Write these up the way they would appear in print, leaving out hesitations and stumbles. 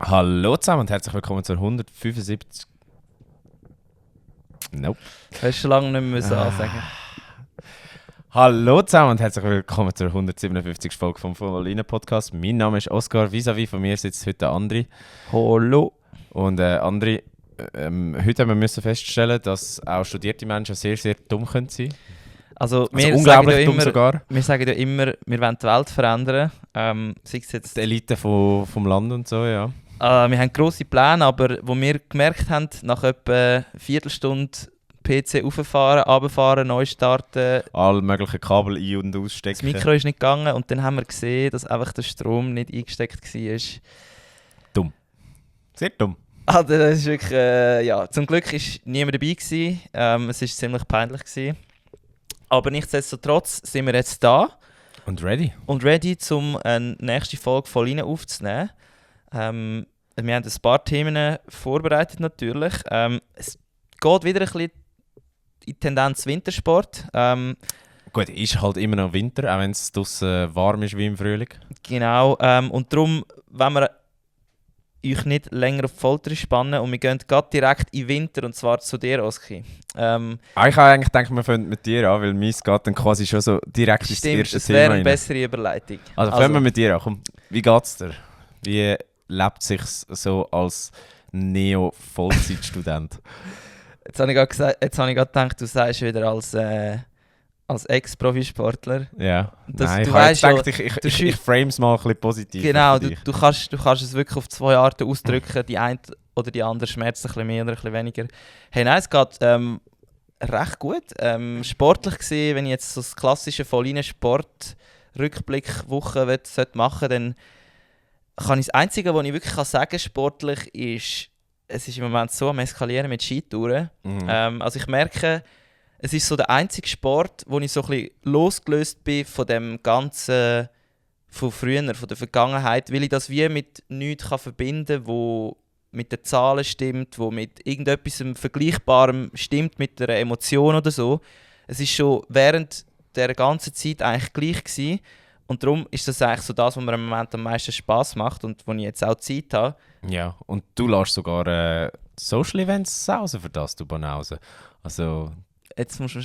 Hallo zusammen und herzlich willkommen zur 175. Nope. Hast du schon lange nicht mehr ansagen. Hallo zusammen und herzlich willkommen zur 157. Folge vom Volline Podcast. Mein Name ist Oskar, vis-à-vis von mir sitzt heute Andri. Hallo. Und Andri, heute haben wir feststellen, dass auch studierte Menschen sehr, sehr dumm können sein. Also Unglaublich dumm sogar. Wir sagen ja immer, wir wollen die Welt verändern. Sei es jetzt Die Elite vom Land und so, ja. wir haben grosse Pläne, aber wo wir gemerkt haben, nach etwa einer Viertelstunde PC rauffahren, runterfahren, neu starten, Alle möglichen Kabel ein- und ausstecken. das Mikro ist nicht gegangen und dann haben wir gesehen, dass einfach der Strom nicht eingesteckt war. Sehr dumm. Also das ist wirklich, zum Glück war niemand dabei gewesen. Es war ziemlich peinlich gewesen. Aber nichtsdestotrotz sind wir jetzt da Und ready. und ready, um eine nächste Folge von Line aufzunehmen. Wir haben ein paar Themen vorbereitet natürlich. Es geht wieder ein bisschen in die Tendenz Wintersport. Gut, ist halt immer noch Winter, auch wenn es draussen warm ist wie im Frühling. Genau. Und darum, wenn wir euch nicht länger auf die Folter spannen und wir gehen gerade direkt in den Winter, und zwar zu dir, Oski. Ich habe eigentlich gedacht, wir fangen mit dir an, weil meins geht dann quasi schon so direkt ins Stimmt, erste das Thema wäre eine rein. bessere Überleitung. Also fangen wir mit dir an. Komm, wie geht's dir? Wie lebt es sich so als Neo-Vollzeitstudent? Jetzt habe ich gerade gedacht, du sagst wieder als Ex-Profisportler. Ja, Das- nein, du ich habe weißt jetzt gedacht, du ich frame es mal ein bisschen positiv. Genau, für dich. du kannst es wirklich auf zwei Arten ausdrücken. Die eine oder die andere schmerzt ein bisschen mehr oder ein bisschen weniger. Hey, nein, es geht recht gut. Sportlich gesehen, wenn ich jetzt so das klassische Volline-Sport-Rückblick-Woche machen sollte, dann kann ich das Einzige, was ich wirklich sagen kann, sportlich, ist, es ist im Moment so am Eskalieren mit Skitouren. Mhm. Also ich merke, es ist so der einzige Sport, wo ich so ein bisschen losgelöst bin von dem Ganzen von früher, von der Vergangenheit, weil ich das wie mit nichts verbinden kann, wo mit den Zahlen stimmt, wo mit irgendetwas Vergleichbarem stimmt, mit einer Emotion oder so. Es ist schon während der ganzen Zeit eigentlich gleich gewesen. Und darum ist das eigentlich so das, was mir im Moment am meisten Spass macht und wo ich jetzt auch Zeit habe. Ja, und du lässt sogar Social Events raus für das, du Banause. Also, Jetzt musst du mir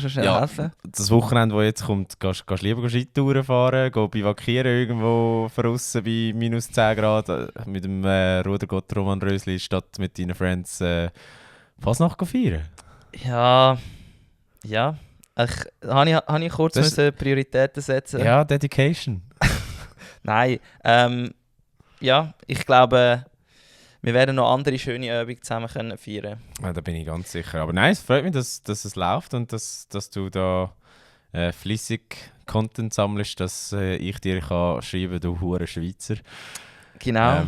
schnell Ja. helfen. das Wochenende, das jetzt kommt, gehst du lieber Skitouren fahren, bivakieren irgendwo draussen bei minus 10 Grad mit dem Rudergott Roman Rösli statt mit deinen Friends Fasnacht feiern? Ja. Habe ich kurz Das- müssen Prioritäten setzen? Ja, Dedication. Nein. Ja, ich glaube, wir werden noch andere schöne Übungen zusammen können feiern. Ja, da bin ich ganz sicher. Aber nein, es freut mich, dass es läuft und dass du da flüssig Content sammelst, dass ich dir kann schreiben, du hure Schweizer. Genau.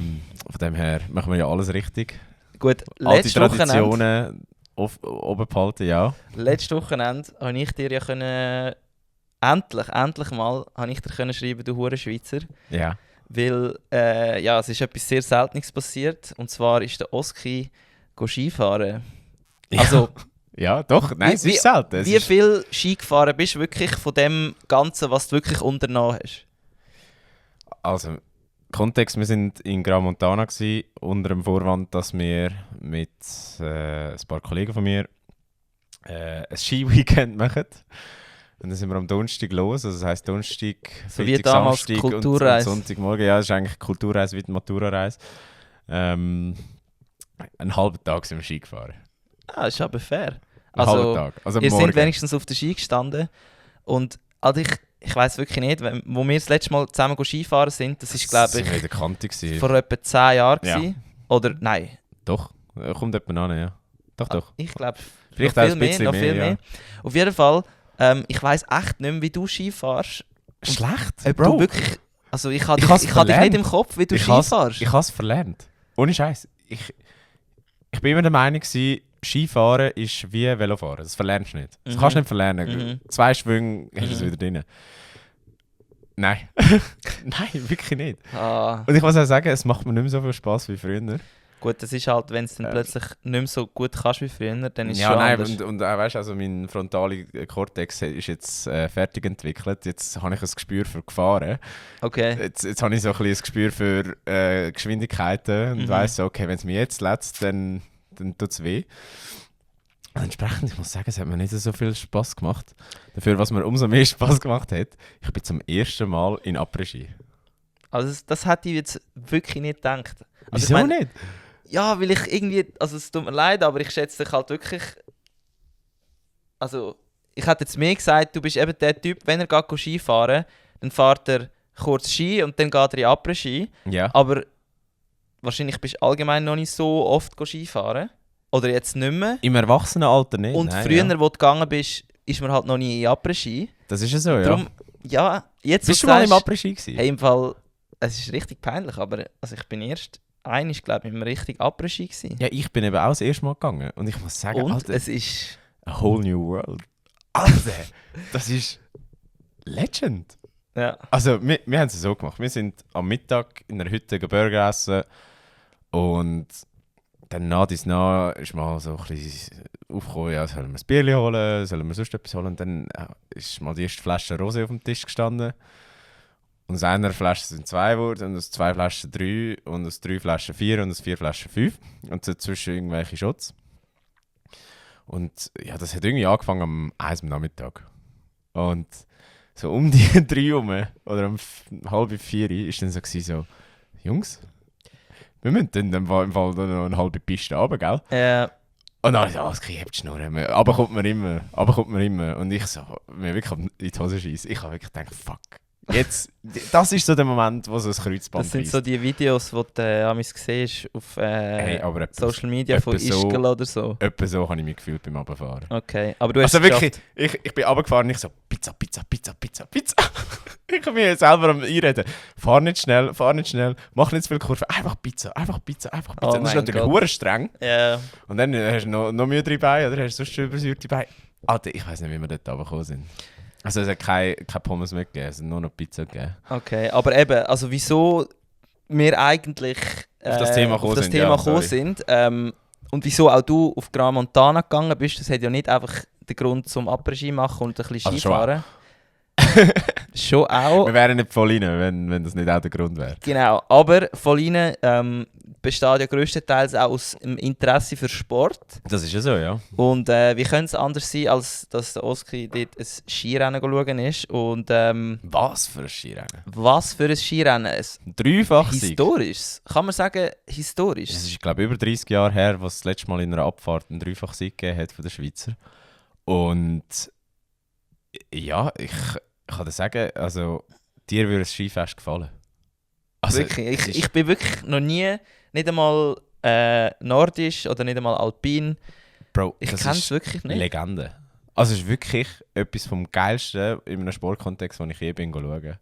Von dem her machen wir ja alles richtig. Gut, Alte Traditionen oben behalten, ja. letztes Wochenende habe ich dir ja können, endlich mal habe ich dir können schreiben, du hure Schweizer. Ja. Weil es ist etwas sehr Seltenes passiert. Und zwar ist der Oski Skifahren. Also, Ja, doch. Nein, es ist selten. Es wie ist, viel Ski gefahren bist du wirklich von dem Ganzen, was du wirklich unternommen hast? also, Kontext, wir sind in Gran Montana gsi, unter dem Vorwand, dass wir mit ein paar Kollegen von mir ein Ski-Weekend machen. Und dann sind wir am Donnerstag los, also das heisst Donnerstag, So wie Freitag, damals Samstag Kulturreise. und Sonntagmorgen. Ja, das ist eigentlich Kulturreise wie die Maturareise. Einen halben Tag sind wir Ski gefahren. Ah, ist aber fair. Einen halben Tag. Also Ihr morgen. seid wenigstens auf der Ski gestanden. Und also ich weiss wirklich nicht, wo wir das letzte Mal zusammen Skifahren sind, das ist, glaube sind wir in ich, der Kante gewesen. vor etwa 10 Jahren. Ja. Gewesen. Oder nein. Doch, kommt jemand an, ja. Doch. Ich glaube, Vielleicht noch auch viel ein mehr, bisschen noch mehr, viel ja. mehr. Auf jeden Fall, ich weiss echt nicht mehr, wie du Ski fährst. Schlecht? Ob du wirklich, also ich habe Ich dich, has ich habe dich verlernt. nicht im Kopf, wie du Ich Ski has- fährst. Ich habe es verlernt. Ohne Scheiß. Ich bin immer der Meinung, Skifahren ist wie Velofahren. Das verlernst du nicht. Das Mhm. kannst du nicht verlernen. Mhm. 2 Schwünge hast du es Mhm. wieder drin. Nein. Nein, wirklich nicht. Ah, Und ich muss auch sagen, es macht mir nicht mehr so viel Spass wie früher. Gut, das ist halt, wenn es dann plötzlich nicht mehr so gut kannst wie früher, dann ist es Ja, schon nein, anders. und weißt du, also mein frontaler Kortex ist jetzt fertig entwickelt. Jetzt habe ich ein Gespür für Gefahren. Okay. Jetzt habe ich so ein bisschen ein Gespür für Geschwindigkeiten und weiss so, okay, wenn es mir jetzt lässt, dann tut es weh. Und entsprechend, ich muss sagen, es hat mir nicht so viel Spass gemacht. Dafür, was mir umso mehr Spass gemacht hat, ich bin zum ersten Mal in Après-Ski. Also das hätte ich jetzt wirklich nicht gedacht. Also Wieso nicht? Ja, weil ich irgendwie, also es tut mir leid, aber ich schätze dich halt wirklich, also ich hätte jetzt mehr gesagt, du bist eben der Typ, wenn er geht Skifahren, dann fährt er kurz Ski und dann geht er in Après-Ski, Ja. aber wahrscheinlich bist du allgemein noch nicht so oft Skifahren, oder jetzt nicht mehr. Im Erwachsenenalter nicht. Und nein, früher, ja. wo du gegangen bist, ist man halt noch nie in Après-Ski. Das ist ja so, ja. Darum, ja, jetzt Bist wo du mal im sagst, Après-Ski gewesen? hey, im Fall, es ist richtig peinlich, aber also ich bin erst einmal, glaube ich, im richtig Après-Ski gewesen. Ja, ich bin eben auch das erste Mal gegangen. Und ich muss sagen, Und Alter, es ist... a whole new world. Alter, das ist Legend. Ja. Also, wir haben es so gemacht. Wir sind am Mittag in einer Hütte Burger essen und dann nach dies nach ist mal so ein bisschen aufgekommen, ja, sollen wir ein Bierchen holen, sollen wir sonst etwas holen. Und dann ist mal die erste Flasche Rosé auf dem Tisch gestanden. Und aus einer Flasche sind 2 geworden, und aus 2 Flaschen 3, und aus 3 Flaschen 4 und aus 4 Flaschen 5. Und dazwischen irgendwelche Shots. Und ja, das hat irgendwie angefangen am 1 am Nachmittag. Und so um die 3 rum, oder um halb 4 ist dann so gewesen, so, Jungs, wir müssen dann im Fall noch eine halbe Piste runter, gell? Und dann so, okay, ich hab die Schnur. Aber kommt man immer. Und ich so, mir wirklich in die Hose schießen. Ich habe wirklich gedacht, fuck. Jetzt, das ist so der Moment, wo so ein Kreuzband Das sind reisst. so die Videos, die du amigs siehst auf Hey, aber Social Media von etwa so- Ischgl oder so. Etwa so habe ich mich gefühlt beim Runterfahren. Okay, aber du hast Also es wirklich, geschafft. ich bin runtergefahren und ich so, Pizza. Ich habe mir selber am Einreden. Fahr nicht schnell, mach nicht zu viel Kurven. Einfach Pizza. Oh Das ist mein natürlich Gott. hure streng. Ja, Und dann hast du noch müdere Beine oder hast du sonst schon übersäuerte Beine. Alter, ich weiß nicht, wie wir dort runtergekommen sind. Also es hat kein Pommes mehr gegeben, es hat nur noch Pizza gegeben. okay. Aber eben, also wieso wir eigentlich Auf das Thema gekommen sind, ja, gekommen sorry. sind und wieso auch du auf Gran Montana gegangen bist, das hat ja nicht einfach den Grund zum Après-Ski machen und ein bisschen Also schon Skifahren. Schon auch. Wir wären nicht voll rein, wenn das nicht auch der Grund wäre. Genau, aber von ihnen besteht ja grösstenteils auch aus dem Interesse für Sport. Das ist ja so, ja. Und wie könnte es anders sein, als dass der Oski dort ein Skirennen schauen ist. Und Was für ein Skirennen? was für ein Skirennen. Ein Dreifach-Sieg. historisches. Kann man sagen, historisch? Es ist, glaube ich, über 30 Jahre her, was das letzte Mal in einer Abfahrt einen Dreifach-Sieg gegeben hat von den Schweizer. Und ja, ich kann dir sagen, also dir würde das Skifest gefallen. Also, Wirklich. es ist- Ich bin wirklich noch nie, nicht einmal nordisch oder nicht einmal alpin. Bro, Ich das kenne es ist wirklich nicht. Legende. Also es ist wirklich etwas vom Geilsten in einem Sportkontext, den ich je bin schauen.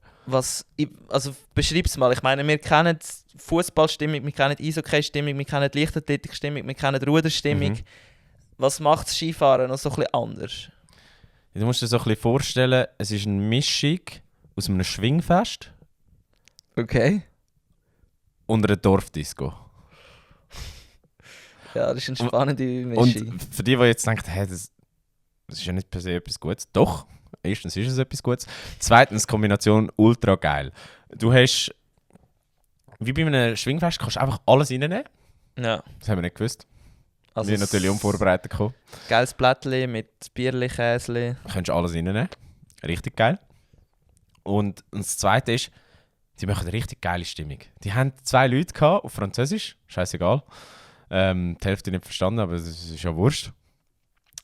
Also beschreib es mal. Ich meine, wir kennen Fußballstimmung, wir kennen Eishockey-Stimmung, wir kennen Leichtathletik-Stimmung, wir kennen Ruderstimmung. Mhm. Was macht das Skifahren noch so ein bisschen anders? Du musst dir so ein bisschen vorstellen, es ist eine Mischung aus einem Schwingfest Okay. und einer Dorfdisco. Ja, das ist eine spannende Mischung. Und für die jetzt denken, hey, das ist ja nicht per se etwas Gutes. Doch, erstens ist es etwas Gutes. Zweitens, Kombination ultra geil. Du hast, wie bei einem Schwingfest, kannst du einfach alles reinnehmen. Ja. Das haben wir nicht gewusst. Also Wir sind natürlich unvorbereitet gekommen. Geiles Blättchen mit Bierli, Käsli. Du kannst alles reinnehmen. Richtig geil. Und das Zweite ist, die machen eine richtig geile Stimmung. Die haben 2 Leute gehabt, auf Französisch, scheißegal. Die Hälfte nicht verstanden, aber das ist ja wurscht.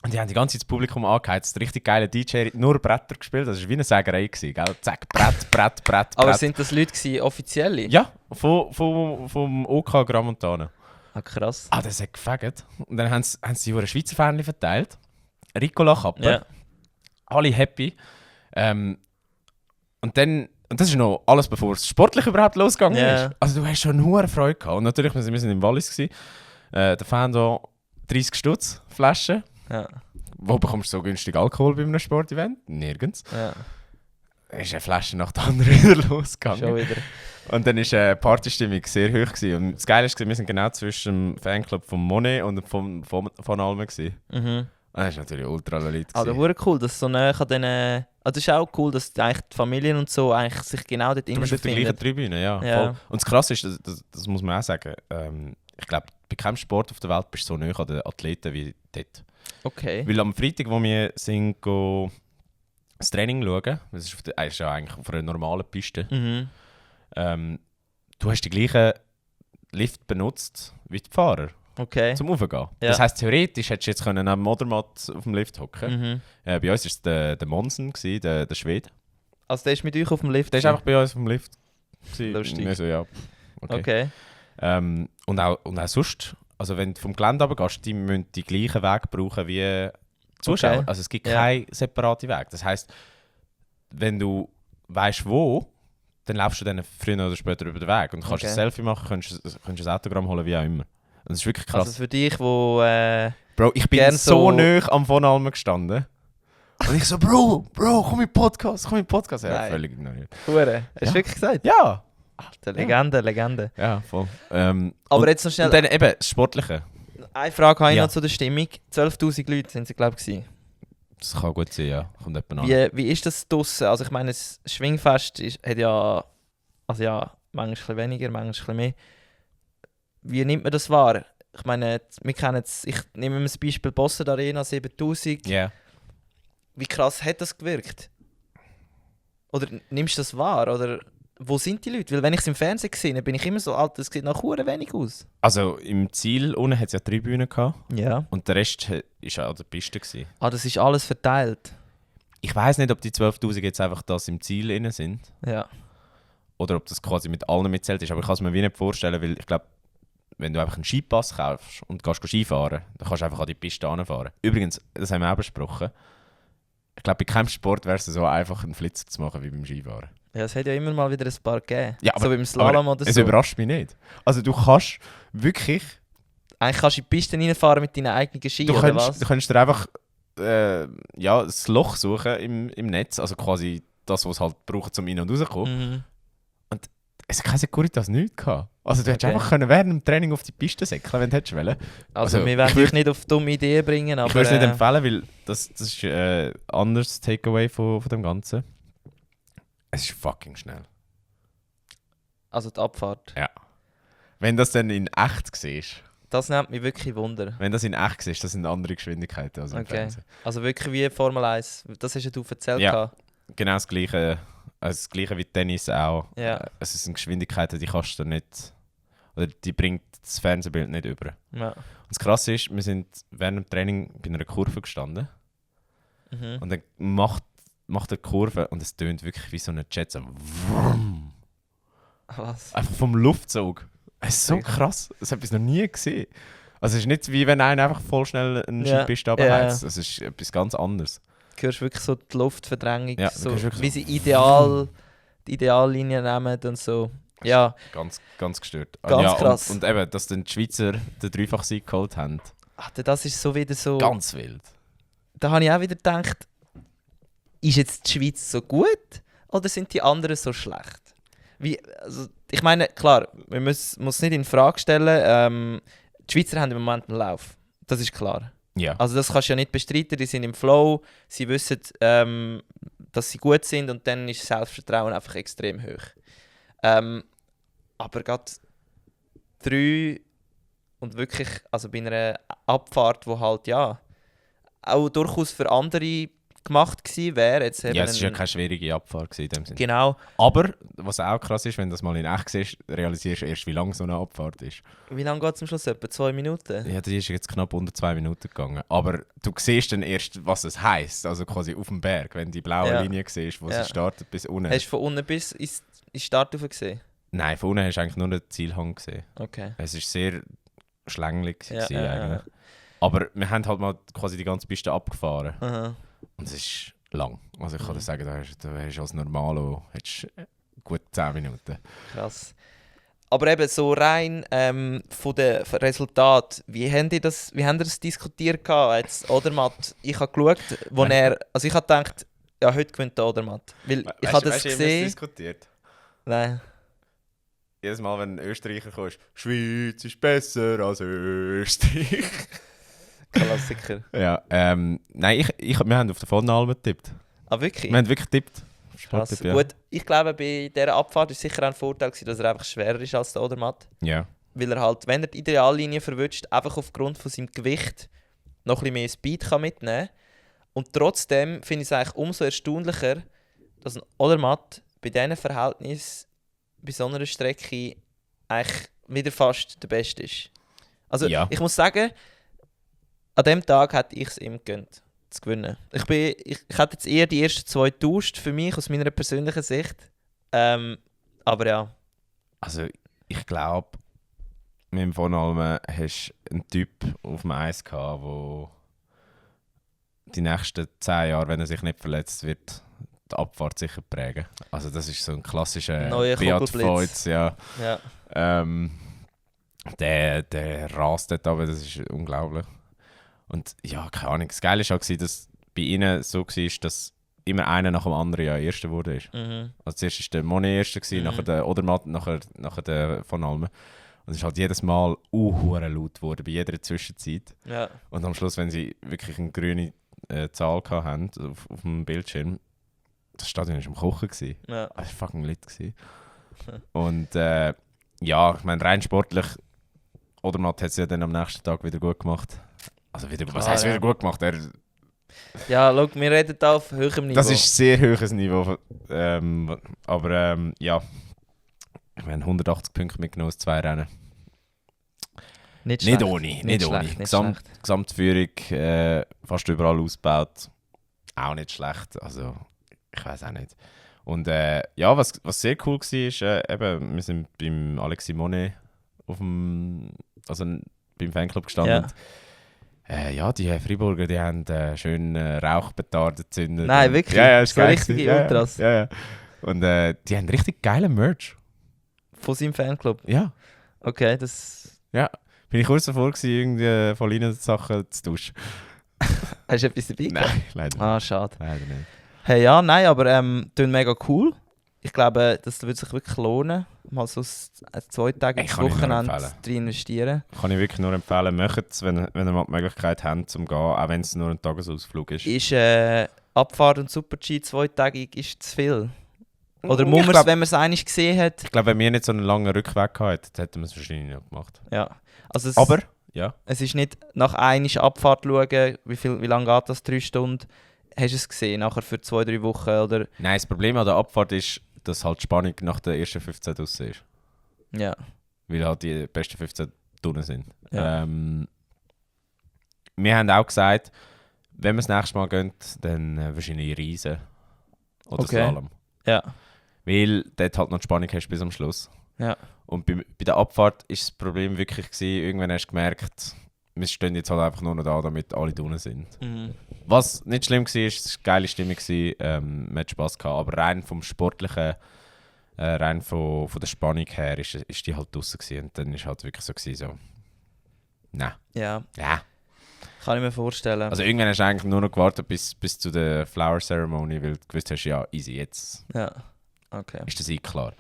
Und die haben die ganze Zeit das Publikum angeheizt. Richtig geiler DJ, hat nur Bretter gespielt. Das war wie eine Sägerei, gell? Zack, Brett. Aber sind das Leute gewesen, offizielle? Ja, vom OK Gran Montana. Ah, krass. Ah, das hat gefegt. Und dann haben sie die Schweizer Fähnchen verteilt. Ricola Kappe. Ja. Alle happy. Und das ist noch alles, bevor es sportlich überhaupt losgegangen Ja. ist. Also du hast schon nur Freude gehabt. Und natürlich, wir sind im Wallis gewesen. Der Fan da 30 Stutz Flaschen. Ja. Wo bekommst du so günstig Alkohol bei einem Sportevent? Nirgends. Ja. Ist eine Flasche nach der anderen wieder losgegangen. Schon wieder. Und dann war die Partystimmung sehr hoch. Gewesen. Und das Geile war, wir sind genau zwischen dem Fanclub von Monet und von Almen. Gewesen. Mhm. Und das war natürlich ultra Leute. Aber hure cool, dass so nah an den... Also es ist auch cool, dass eigentlich die Familien und so eigentlich sich genau dort Du innen bist auf der gleichen befinden. Tribüne, ja. Ja. Voll. Und das Krasse ist, das muss man auch sagen, ich glaube, bei keinem Sport auf der Welt bist du so nah an den Athleten wie dort. Okay. Weil am Freitag, wo wir sind, das Training schauen, das ist, ist ja eigentlich auf einer normalen Piste, Mhm. du hast den gleichen Lift benutzt wie die Fahrer Okay. zum Raufgehen. Ja. Das heisst, theoretisch hättest du jetzt können neben dem Modermatt auf dem Lift hocken. Mhm. Bei uns war es der Monsen, der Schwede. Also der ist mit euch auf dem Lift? Der ist einfach bei uns auf dem Lift. Lustig. Und wir so, ja, Okay. Und auch sonst, also wenn du vom Gelände runtergehst, die müssen die gleichen Weg brauchen wie Zuschauer. Okay. Also es gibt Ja. keinen separaten Weg. Das heisst, wenn du weißt wo, dann laufst du dann früher oder später über den Weg und kannst Okay. ein Selfie machen, kannst ein Autogramm holen, wie auch immer. Und das ist wirklich krass. Also für dich, wo... Bro, ich bin gern so so- nah am Von Almen gestanden. Und ich so, Bro, komm in den Podcast, Ja, Nein. völlig ignoriert. Hure. Hast du Ja. wirklich gesagt? Ja, Alter, Legende. ja, voll. Aber und, jetzt noch schnell... und dann eben das Sportliche. Eine Frage habe ich Ja. noch zu der Stimmung. 12'000 Leute sind sie, glaube ich. Das kann gut sein, ja. Kommt jemand an. Wie ist das draussen? Also ich meine, das Schwingfest hat ja... Also ja, manchmal ein bisschen weniger, manchmal ein bisschen mehr. Wie nimmt man das wahr? Ich meine, wir kennen jetzt... Ich nehme mir das Beispiel Bossard Arena, 7000. Ja. Wie krass hat das gewirkt? Oder nimmst du das wahr? Oder wo sind die Leute? Weil wenn ich es im Fernsehen gesehen habe, bin ich immer so, Alter, das sieht nach hure wenig aus. Also im Ziel unten hat es ja 3 Bühnen gehabt Ja. und der Rest war ja an der Piste. Gewesen. Ah, das ist alles verteilt. Ich weiß nicht, ob die 12'000 jetzt einfach das im Ziel innen sind Ja. oder ob das quasi mit allen mitzählt ist. Aber ich kann es mir wie nicht vorstellen, weil ich glaube, wenn du einfach einen Skipass kaufst und gehst Skifahren, dann kannst du einfach an die Piste anfahren. Übrigens, das haben wir auch besprochen, ich glaube, bei keinem Sport wäre es so einfach, einen Flitzer zu machen wie beim Skifahren. Ja, es hat ja immer mal wieder ein paar gegeben. Ja, aber- so beim Slalom aber oder Es so. überrascht mich nicht. Also du kannst wirklich, Eigentlich kannst du in die Piste reinfahren mit deinen eigenen Ski, du oder was? könntest dir einfach ja, das Loch suchen im Netz, also quasi das, was es halt braucht, um rein und rauszukommen. Mhm. Es hat keine Securitas nichts gehabt. Also du hättest Okay. einfach können während dem Training auf die Piste säckeln, wenn du hättest wollen. Also, Also, wir werden ich würd- dich nicht auf dumme Ideen bringen, aber... Ich würde es nicht empfehlen, weil das ist ein anderes Takeaway von dem Ganzen. Es ist fucking schnell. Also die Abfahrt. Wenn das dann in echt siehst, Das nimmt mich wirklich Wunder. wenn das in echt siehst, das sind andere Geschwindigkeiten als im Okay. Fernsehen. Also wirklich wie Formel 1. Das hast ja du erzählt. Ja. gehabt. Genau das Gleiche, also das Gleiche wie Tennis auch. Ja. Es sind Geschwindigkeiten, die kannst du nicht, oder die bringt das Fernsehbild nicht über. Ja. Und das Krasse ist, wir sind während dem Training bei einer Kurve gestanden Mhm. und dann macht er die Kurve und es tönt wirklich wie so ein Jet. So vroom. Was? Einfach vom Luftzug. Es ist so krass. Das habe ich noch nie gesehen. Also es ist nicht wie wenn einer einfach voll schnell einen Ja. Skipiste Ja, runterheizt. Es ist etwas ganz anderes. Du hörst wirklich so die Luftverdrängung, Ja, du so, hörst wirklich wie so- sie die Ideallinie nehmen und so. Ja, Ganz, ganz gestört. Ganz ja, krass. Und eben, dass dann die Schweizer den Dreifach-Sieg geholt haben. Alter, das ist so wieder so... Ganz wild. Da habe ich auch wieder gedacht, ist jetzt die Schweiz so gut oder sind die anderen so schlecht? Also, ich meine, klar, man muss es nicht in Frage stellen. Die Schweizer haben im Moment einen Lauf. Das ist klar. Ja. Also das kannst du ja nicht bestreiten, die sind im Flow, sie wissen, dass sie gut sind und dann ist das Selbstvertrauen einfach extrem hoch. Aber gerade 3 und wirklich, also bei einer Abfahrt, wo halt ja auch durchaus für andere gemacht gewesen wäre. Jetzt eben Ja, es war ja ein- keine schwierige Abfahrt gewesen in dem Sinne. Genau. Aber, was auch krass ist, wenn du das mal in echt siehst, realisierst du erst, wie lang so eine Abfahrt ist. Wie lange geht es am Schluss? Etwa 2 Minuten? Ja, die ist jetzt knapp unter 2 Minuten gegangen. Aber du siehst dann erst, was es heisst. Also quasi auf dem Berg, wenn du die blaue Ja. Linie siehst, wo Ja. sie startet bis unten. Hast du von unten bis ins Start gesehen? Nein, von unten hast du eigentlich nur den Zielhang gesehen. Okay. Es war sehr schlänglich Ja, gewesen ja, ja. eigentlich. Aber wir haben halt mal quasi die ganze Piste abgefahren. Aha. Und es ist lang. Also ich kann Mhm. dir sagen, da hast du als Normalo hättest gut 10 Minuten. Krass. Aber eben so rein von den Resultaten, wie habt ihr das diskutiert gehabt? Jetzt Odermatt, ich habe geschaut, wo Nein. also ich habe gedacht, ja, heute gewinnt der Odermatt. Weil ich habe das gesehen. diskutiert? Nein. jedes Mal, wenn ein Österreicher kommt, Schweiz ist besser als Österreich. Klassiker. Ja, nein, wir haben auf den Vonalm getippt. Ah, wirklich? Wir haben wirklich getippt. Krass. Sporttipp, ja. Gut, ich glaube, bei dieser Abfahrt war sicher auch ein Vorteil, dass er einfach schwerer ist als der Odermatt. Ja. Weil er halt, wenn er die Ideallinie verwünscht, einfach aufgrund von seinem Gewicht noch ein bisschen mehr Speed kann mitnehmen kann. Und trotzdem finde ich es eigentlich umso erstaunlicher, dass ein Odermatt bei diesen Verhältnissen bei so einer Strecke eigentlich wieder fast der Beste ist. Also Ja. ich muss sagen, an dem Tag hätte ich es ihm gegönnt, zu gewinnen. Ich hätte jetzt eher die ersten 2 getauscht, für mich, aus meiner persönlichen Sicht. Aber ja. Also, ich glaube, mit dem Vonalm hast du einen Typ auf dem Eis gehabt, der die nächsten 10 Jahre, wenn er sich nicht verletzt, wird die Abfahrt sicher prägen. Also das ist so ein klassischer Neuer Beat Kugelblitz. Feuz, ja. Ja. Der rast dort runter, das ist unglaublich. Und ja, keine Ahnung, das Geile war auch, dass bei ihnen so war, dass immer einer nach dem anderen ja Erster wurde. Mhm. Also zuerst war der Monet Erster, nachher der Odermatt, nachher der von Almen. Und es ist halt jedes Mal hure laut geworden, bei jeder Zwischenzeit. Ja. Und am Schluss, wenn sie wirklich eine grüne Zahl hatten auf dem Bildschirm, das Stadion war am Kochen. Ja. Das war fucking lit. Und ja, ich meine, rein sportlich, Odermatt hat es ja dann am nächsten Tag wieder gut gemacht. Also wieder, was heisst wieder gut gemacht? Ja, schau, wir reden da auf höherem Niveau. Das ist sehr hohes Niveau. Aber ja, ich meine 180 Punkte mitgenommen aus 2 Rennen. Nicht Nicht schlecht. ohne, nicht ohne. Schlecht, nicht schlecht. Gesamtführung fast überall ausgebaut. Auch nicht schlecht. Also, ich weiß auch nicht. Und ja, was sehr cool war, ist, eben, wir sind beim Alex Simone beim Fanclub gestanden. Ja, die Freiburger, die haben schön Rauchbetarden gezündet. Nein, wirklich? Ja, ist so geil richtige gewesen. Ultras? Ja. Und die haben richtig geilen Merch. Von seinem Fanclub? Ja. Okay, das... Ja. Bin ich kurz davor gewesen, irgendwie von ihnen Sachen zu tauschen. Hast du etwas dabei gehabt? Nein, leider nicht. Ah, schade. Leider nicht. Hey, ja, nein, aber tun mega cool. Ich glaube, das würde sich wirklich lohnen, mal so ein 2-tägiges Kann ich nur Wochenende empfehlen. zu investieren. Kann ich wirklich nur empfehlen, macht es, wenn ihr mal die Möglichkeit habt, zum gehen, auch wenn es nur ein Tagesausflug ist. Ist Abfahrt und Super-G 2-tägig ist zu viel? Oder Ich muss man es, glaub- wenn man es einmal gesehen hat? Ich glaube, wenn wir nicht so einen langen Rückweg gehabt hätten wir es wahrscheinlich nicht gemacht. Ja. Also Aber, ja. es ist nicht nach einer Abfahrt schauen, wie lange geht das, 3 Stunden. Hast du es gesehen, nachher für 2-3 Wochen? Oder? Nein, das Problem an der Abfahrt ist, dass halt die Spannung nach den ersten 15 draussen ist. Ja. Weil halt die besten 15 drinnen sind. Ja. Wir haben auch gesagt, wenn wir das nächste Mal gehen, dann wahrscheinlich Riesen oder Okay. Slalom. Ja. Weil dort halt noch die Spannung hast bis am Schluss. Ja. Und bei der Abfahrt war das Problem wirklich gewesen, irgendwann hast du gemerkt, wir stehen jetzt halt einfach nur noch da, damit alle drinnen sind. Mhm. Was nicht schlimm war, es war eine geile Stimmung, man hat Spass gehabt, aber rein vom Sportlichen, rein von der Spannung her, ist die halt draussen gewesen. Und dann war halt wirklich so, nein. Ja, Ja. kann ich mir vorstellen. Also irgendwann hast du eigentlich nur noch gewartet bis zu der Flower Ceremony, weil du gewusst hast, ja, easy, jetzt Ja, okay. ist das klar.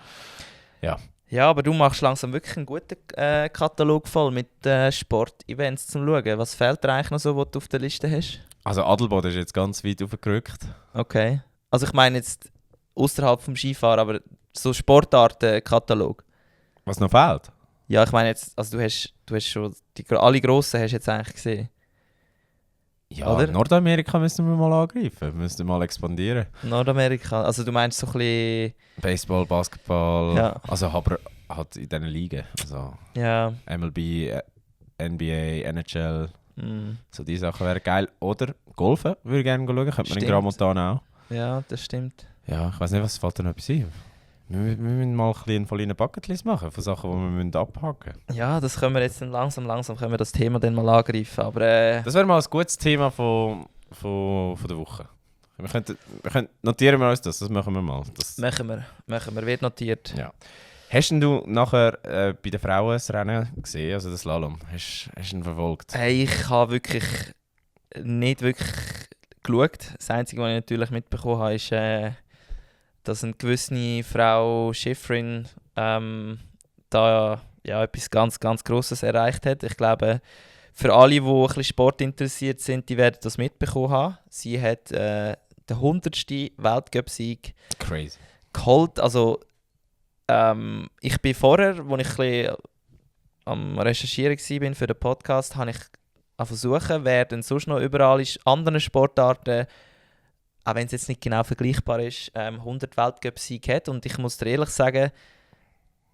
Ja, aber du machst langsam wirklich einen guten Katalog voll mit Sport-Events zum Schauen. Was fehlt dir eigentlich noch so, was du auf der Liste hast? Also Adelboden ist jetzt ganz weit aufgerückt. Okay. Also ich meine jetzt außerhalb vom Skifahren, aber so Sportarten-Katalog. Was noch fehlt? Ja, ich meine jetzt, also du hast schon, alle Grossen hast du jetzt eigentlich gesehen. Ja, Oder? Nordamerika müssen wir mal angreifen, müssen wir mal expandieren. Nordamerika, also du meinst so ein bisschen, Baseball, Basketball, Ja. also aber halt in diesen Ligen. Also ja, MLB, NBA, NHL, mm, so diese Sachen wären geil. Oder Golfen würde ich gerne schauen, könnte man in Stimmt. Gramontana auch. ja, das stimmt. Ja, ich weiß nicht, was fällt da noch etwas ein. Wir müssen mal ein bisschen von einer Bucketlist machen, von Sachen, die wir abhaken müssen. Ja, das können wir jetzt dann langsam können wir das Thema dann mal angreifen, aber Das wäre mal ein gutes Thema von der Woche. Notieren wir uns das machen wir mal. Das, machen wir, wird notiert. ja. Hast denn du nachher bei den Frauen das Rennen gesehen, also das Slalom? Hast du ihn verfolgt? Hey, ich habe wirklich nicht wirklich geschaut. Das Einzige, was ich natürlich mitbekommen habe, ist, dass eine gewisse Frau Schifrin da ja, etwas ganz, ganz Grosses erreicht hat. Ich glaube, für alle, die ein bisschen Sport interessiert sind, die werden das mitbekommen haben. Sie hat den 100. Weltcup-Sieg Crazy. geholt. Also, ich bin vorher, als ich ein bisschen am Recherchieren war für den Podcast, habe ich versuchen, wer denn sonst noch überall ist, anderen Sportarten, auch wenn es jetzt nicht genau vergleichbar ist, 100 Weltcup-Siege hat. Und ich muss dir ehrlich sagen,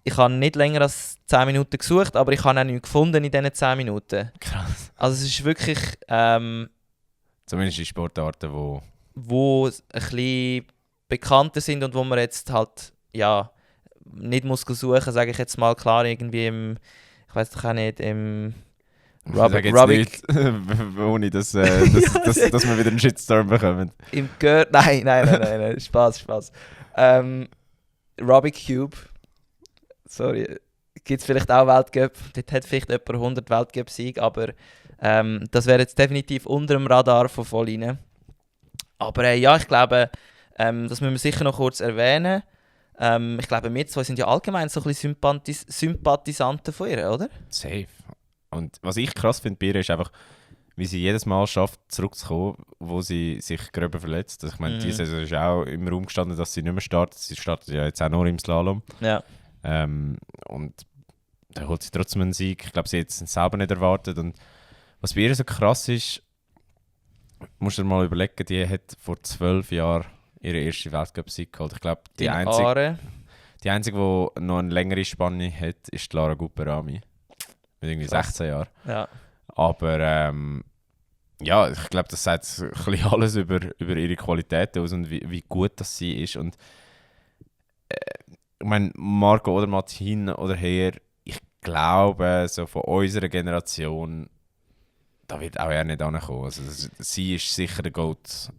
ich habe nicht länger als 10 Minuten gesucht, aber ich habe auch nichts gefunden in diesen 10 Minuten. Krass. Also es ist wirklich, Zumindest die Sportarten, wo ein bisschen bekannter sind und wo man jetzt halt, ja, nicht muss suchen, sage ich jetzt mal, klar, irgendwie ich weiß doch auch nicht, im Rubik. Ohne dass wir wieder einen Shitstorm bekommen. Im nein, Spaß. Rubik Cube, sorry, gibt es vielleicht auch Weltcup, dort hat vielleicht etwa 100 Weltcup-Siege, aber das wäre jetzt definitiv unter dem Radar von Volline. Aber ja, ich glaube, das müssen wir sicher noch kurz erwähnen. Ich glaube, wir zwei sind ja allgemein so ein bisschen Sympathisanten von ihr, oder? Safe. Und was ich krass finde bei ihr ist einfach, wie sie jedes Mal schafft, zurückzukommen, wo sie sich gröber verletzt. Also ich meine, diese Saison ist auch im Raum gestanden, dass sie nicht mehr startet. Sie startet ja jetzt auch nur im Slalom. Ja. Und da holt sie trotzdem einen Sieg. Ich glaube, sie hat es selber nicht erwartet. Und was bei ihr so krass ist, musst du dir mal überlegen, die hat vor 12 Jahren ihre erste Weltcup-Sieg geholt. Ich glaube, die einzige, die noch eine längere Spanne hat, ist Lara Gupperami. Mit irgendwie 16 Jahren. Ja. Aber ja, ich glaube, das sagt ein bisschen alles über ihre Qualität aus und wie gut das sie ist. Und ich meine, Marco oder Martin oder her, ich glaube, so von unserer Generation, da wird auch er nicht ankommen. Also, sie ist sicher der Goat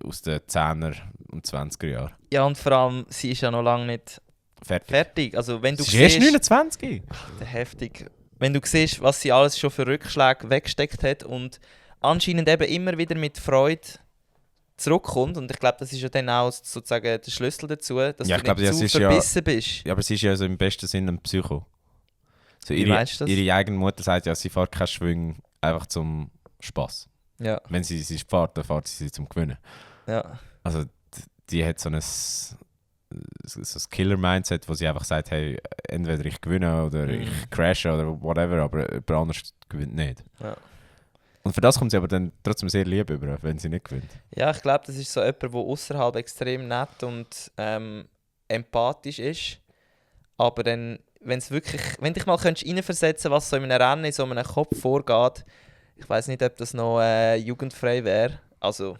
aus den 10er und 20er Jahren. Ja, und vor allem, sie ist ja noch lange nicht fertig. Also, wenn du sie ist erst 29. Heftig. Wenn du siehst, was sie alles schon für Rückschläge weggesteckt hat und anscheinend eben immer wieder mit Freude zurückkommt. Und ich glaube, das ist ja dann auch sozusagen der Schlüssel dazu, dass ja, du nicht zu verbissen bist. Ja, aber sie ist ja also im besten Sinne ein Psycho. So Wie meinst du das? Ihre eigene Mutter sagt ja, sie fährt keinen Schwung einfach zum Spass. Ja. Wenn sie fährt, dann fährt sie zum Gewinnen. Ja. Also die hat so ein Killer-Mindset, wo sie einfach sagt, hey, entweder ich gewinne oder ich crashe oder whatever, aber jemand anderes gewinnt nicht. Ja. Und für das kommt sie aber dann trotzdem sehr lieb über, wenn sie nicht gewinnt. Ja, ich glaube, das ist so jemand, der außerhalb extrem nett und empathisch ist. Aber dann, wenn dich mal reinversetzen, was so in einem Rennen in so einem Kopf vorgeht, ich weiß nicht, ob das noch jugendfrei wäre. Also,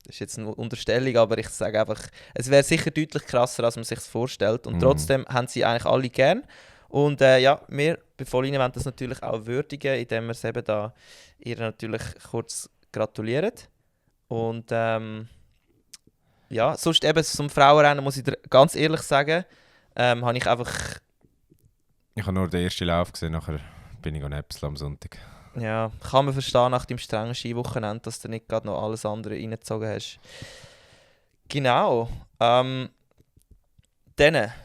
das ist jetzt eine Unterstellung, aber ich sage einfach, es wäre sicher deutlich krasser, als man sich vorstellt. Und trotzdem haben sie eigentlich alle gern. Und ja, wir bei Volline wollen das natürlich auch würdigen, indem wir es eben da ihr natürlich kurz gratulieren. Und ja, sonst eben zum Frauenrennen muss ich dir ganz ehrlich sagen, habe ich einfach... Ich habe nur den ersten Lauf gesehen, nachher bin ich am Sonntag. Ja, kann man verstehen nach dem strengen Skiwochenende, dass du nicht gerade noch alles andere reingezogen hast. Genau. Dann,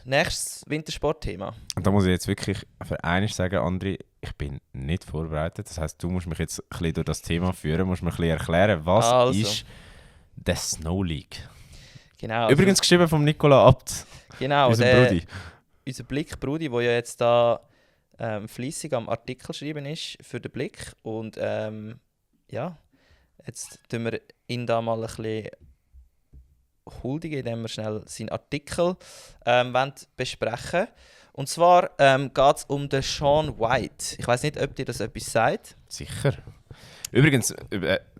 nächstes Wintersportthema. Und da muss ich jetzt wirklich für eines sagen, André, ich bin nicht vorbereitet. Das heisst, du musst mich jetzt ein bisschen durch das Thema führen, musst mir ein bisschen erklären, was ist der Snow League? Genau. Übrigens geschrieben vom Nicola Abt. Genau, unser Brudi. Unser Blick Brudi, der ja jetzt da fleissig am Artikel schreiben ist für den Blick. Und ja, jetzt tun wir ihn da mal ein bisschen huldigen, indem wir schnell seinen Artikel besprechen. Und zwar geht es um den Shaun White. Ich weiß nicht, ob dir das etwas sagt. Sicher. Übrigens,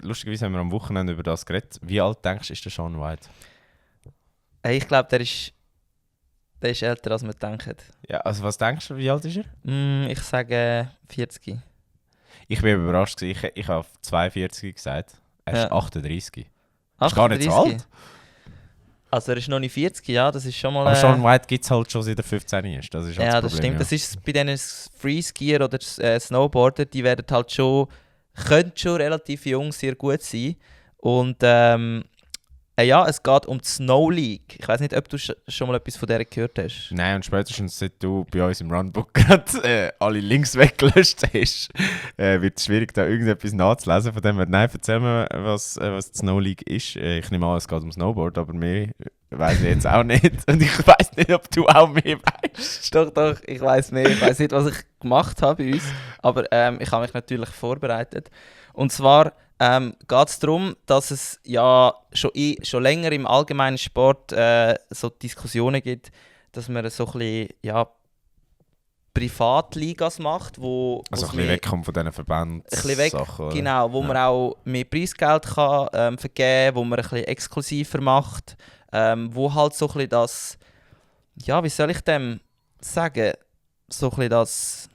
lustigerweise haben wir am Wochenende über das geredet. Wie alt denkst du, ist der Shaun White? Hey, ich glaube, der ist älter, als man denkt. Ja, also was denkst du, wie alt ist er? Ich sage 40. Ich bin überrascht, ich habe 42 gesagt. Er ist 38. 38? Ist gar nicht so alt. Also er ist noch nicht 40, ja, das ist schon mal... Aber Shaun White gibt es halt schon seit er 15 ist. Das ist halt ja, das Problem, das stimmt. ja. Das ist bei diesen Freeskier oder Snowboarder, die werden halt schon, können schon relativ jung sehr gut sein. Und Ja, es geht um die Snow League. Ich weiß nicht, ob du schon mal etwas von der gehört hast. Nein, und spätestens seit du bei uns im Runbook gerade alle Links weggelöscht hast, wird es schwierig, da irgendetwas nachzulesen. Von dem her, nein, erzähl mir, was die Snow League ist. Ich nehme an, es geht um Snowboard, aber mehr weiß ich jetzt auch nicht. Und ich weiß nicht, ob du auch mehr weißt. Doch, ich weiß mehr. Ich weiß nicht, was ich gemacht habe bei uns, aber ich habe mich natürlich vorbereitet. Und zwar geht es darum, dass es ja schon länger im allgemeinen Sport so Diskussionen gibt, dass man so ein bisschen, ja, Privatligas macht, wo Also ein bisschen wegkommen von diesen Verbandssachen. Weg, genau, wo man auch mehr Preisgeld kann, vergeben, wo man ein bisschen exklusiver macht, wo halt so ein bisschen das, ja, wie soll ich dem sagen, so ein bisschen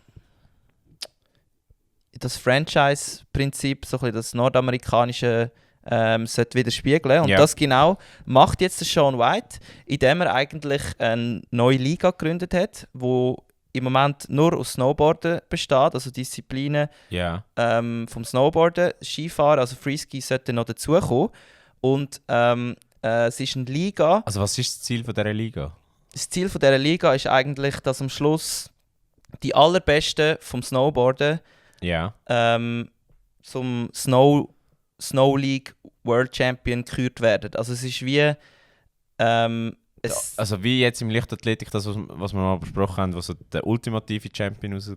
das Franchise-Prinzip, so ein bisschen das nordamerikanische, sollte widerspiegeln. Und Ja. das genau macht jetzt der Shaun White, indem er eigentlich eine neue Liga gegründet hat, wo im Moment nur aus Snowboarden besteht, also Disziplinen Ja. vom Snowboarden, Skifahren, also Freeski sollten noch dazukommen. Und es ist eine Liga. Also was ist das Ziel von dieser Liga? Das Ziel von dieser Liga ist eigentlich, dass am Schluss die allerbesten vom Snowboarden Ja. zum Snow League World Champion gekürt werden. Also es ist wie Also wie jetzt im Leichtathletik, das, was wir mal besprochen haben, wo so der ultimative Champion raus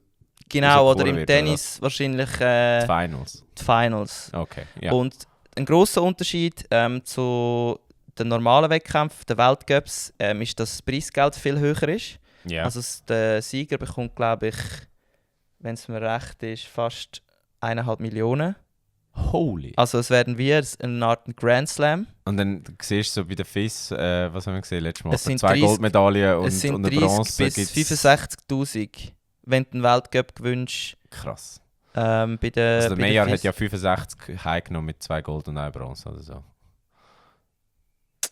genau, oder rausgeholt im wird, Tennis wahrscheinlich die Finals. die Finals. Okay, ja. Und ein grosser Unterschied zu den normalen Wettkämpfen, den Weltcups, ist, dass das Preisgeld viel höher ist. Ja. Also der Sieger bekommt, glaube ich, wenn es mir recht ist, fast 1,5 Millionen. Holy. Also es werden wie eine Art Grand Slam. Und dann siehst du so bei der FIS, was haben wir gesehen letztes Mal? Es sind 2 30 Goldmedaillen und, Es sind und eine 30 Bronze. bis gibt's- 65'000, wenn du einen Weltcup gewinnst. Krass. Bei der, Also der bei Meyer FIS. hat ja 65 heimgenommen mit 2 Gold und 1 Bronze oder so.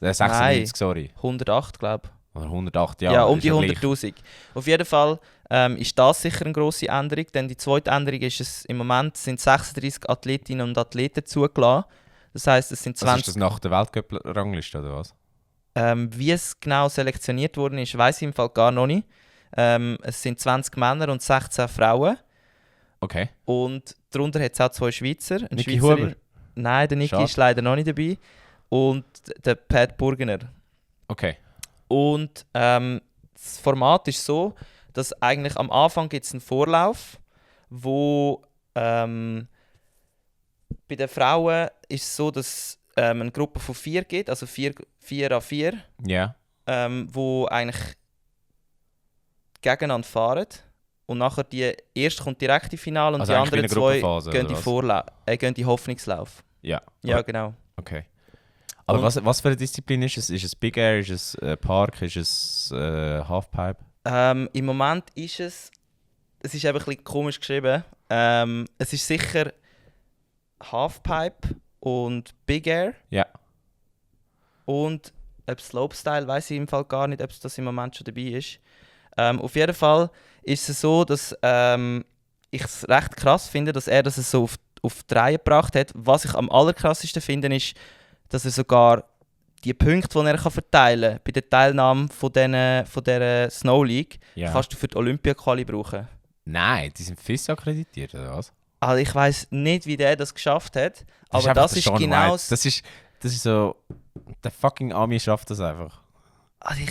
96, sorry. 108, glaube ich. Oder 108, ja. Ja, um ist die ja gleich. 100'000. Auf jeden Fall ist das sicher eine grosse Änderung, denn die zweite Änderung ist, es im Moment sind 36 Athletinnen und Athleten zugelassen. Das heisst, es sind Also 20. ist das nach der Weltcup-Rangliste oder was? Wie es genau selektioniert worden ist, weiß ich im Fall gar noch nicht. Es sind 20 Männer und 16 Frauen. Okay. Und darunter hat es auch 2 Schweizer. Eine Niki Schweizerin. Huber? Nein, der Niki Schade. ist leider noch nicht dabei. Und der Pat Burgener. Okay. Und das Format ist so, dass eigentlich am Anfang gibt es einen Vorlauf, wo bei den Frauen ist es so, dass es eine Gruppe von 4 gibt, also 4 an 4, Ja. wo eigentlich gegeneinander fahren. Und nachher die erste kommt direkt ins Finale und Also die eigentlich anderen wie eine 2 Gruppenphase, gehen oder die, was? gehen die Hoffnungslauf. Ja. Ja, Aber- genau. Okay. Aber Und- was für eine Disziplin ist es? Ist es Big Air? Ist es Park? Ist es Halfpipe? Im Moment ist es ist eben ein bisschen komisch geschrieben. Es ist sicher Halfpipe und Big Air. Ja. Und ob Slopestyle, weiß ich im Fall gar nicht, ob es das im Moment schon dabei ist. Auf jeden Fall ist es so, dass ich es recht krass finde, dass er das so auf die Reihe gebracht hat. Was ich am allerkrassesten finde, ist, dass er sogar die Punkte, die er verteilen kann, bei der Teilnahme von dieser Snow League, Ja. kannst du für die Olympia-Quali brauchen. Nein, die sind FIS akkreditiert, oder was? Also ich weiß nicht, wie der das geschafft hat, aber einfach das der ist Shaun genau... White. Das ist so... Der fucking Ami schafft das einfach. Also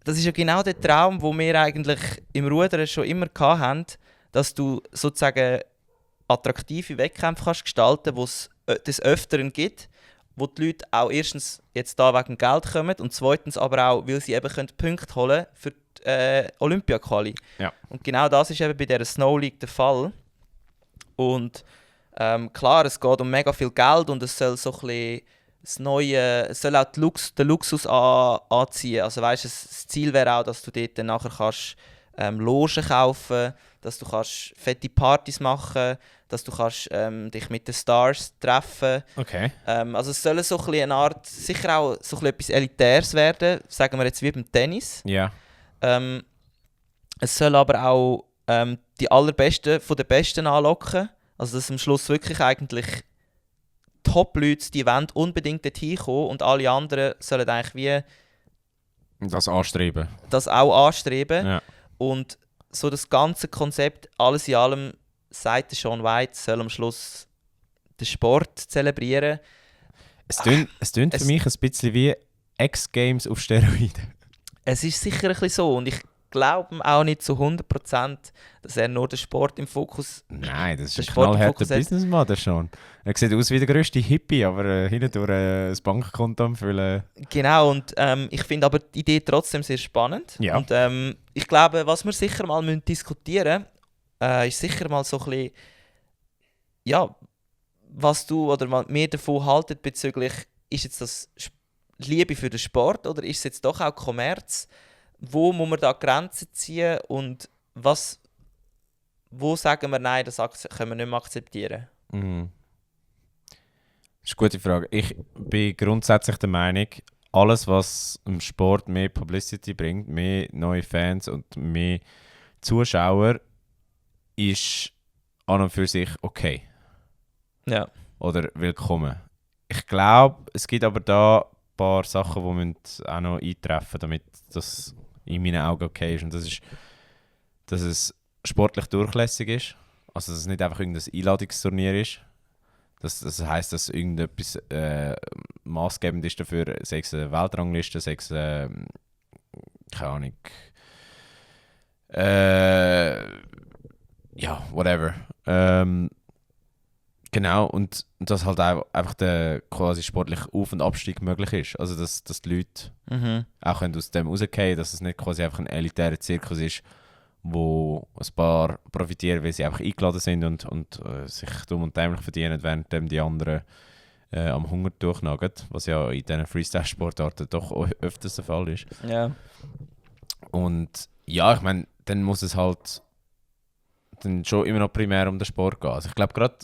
das ist ja genau der Traum, den wir eigentlich im Rudern schon immer hatten, dass du sozusagen attraktive Wettkämpfe kannst gestalten, wo es des Öfteren gibt, wo die Leute auch erstens jetzt da wegen Geld kommen und zweitens aber auch, weil sie eben Punkte holen können für die Olympia-Quali. Ja. Und genau das ist eben bei dieser Snow League der Fall. Und klar, es geht um mega viel Geld und es soll so ein bisschen das Neue, es soll auch den Luxus anziehen. Also weißt, das Ziel wäre auch, dass du dort dann nachher kannst, Logen kaufen, dass du kannst fette Partys machen, dass du kannst, dich mit den Stars treffen. Okay. Also es soll so ein bisschen eine Art, sicher auch so ein bisschen etwas Elitäres werden, sagen wir jetzt wie beim Tennis. Ja. Es soll aber auch die allerbesten von den Besten anlocken. Also dass am Schluss wirklich eigentlich Top-Leute, die wollen unbedingt dorthin kommen und alle anderen sollen eigentlich wie Das anstreben. das auch anstreben. Ja. Und so das ganze Konzept, alles in allem, sagt der Shaun White, soll am Schluss den Sport zelebrieren. Es tönt für mich ein bisschen wie X-Games auf Steroiden. Es ist sicher ein bisschen so und ich glaube auch nicht zu 100%, dass er nur den Sport im Fokus. Nein, das ist Der ein Sport im knallharter Fokus hat. Businessman, der schon. Er sieht aus wie der grösste Hippie, aber hindurch ein Bankkonto am Füllen. Genau, und ich finde aber die Idee trotzdem sehr spannend. Ja. Und ich glaube, was wir sicher mal diskutieren müssen, ist sicher mal so ein bisschen, ja, was du oder was wir davon haltet bezüglich, ist jetzt das Liebe für den Sport oder ist es jetzt doch auch Kommerz? Wo muss man da Grenzen ziehen und wo sagen wir, nein, das können wir nicht mehr akzeptieren? Mhm. Das ist eine gute Frage. Ich bin grundsätzlich der Meinung, alles, was im Sport mehr Publicity bringt, mehr neue Fans und mehr Zuschauer, ist an und für sich okay. Ja. Oder willkommen. Ich glaube, es gibt aber da ein paar Sachen, die müssen auch noch eintreffen, damit das in meinen Augen okay ist. Und das ist, dass es sportlich durchlässig ist. Also, dass es nicht einfach irgendein Einladungsturnier ist. Das heisst, dass irgendetwas maßgebend ist dafür, sei es eine Weltrangliste, sei es keine Ahnung. Ja, whatever. Genau, und dass halt auch einfach der quasi sportliche Auf- und Abstieg möglich ist. Also, dass die Leute auch können aus dem rausgehen, dass es nicht quasi einfach ein elitärer Zirkus ist, wo ein paar profitieren, weil sie einfach eingeladen sind und sich dumm und dämlich verdienen, während die anderen am Hunger durchnagen, was ja in diesen Freestyle-Sportarten doch öfters der Fall ist. Ja. Und ja, ich meine, dann muss es halt dann schon immer noch primär um den Sport gehen. Also ich glaube gerade,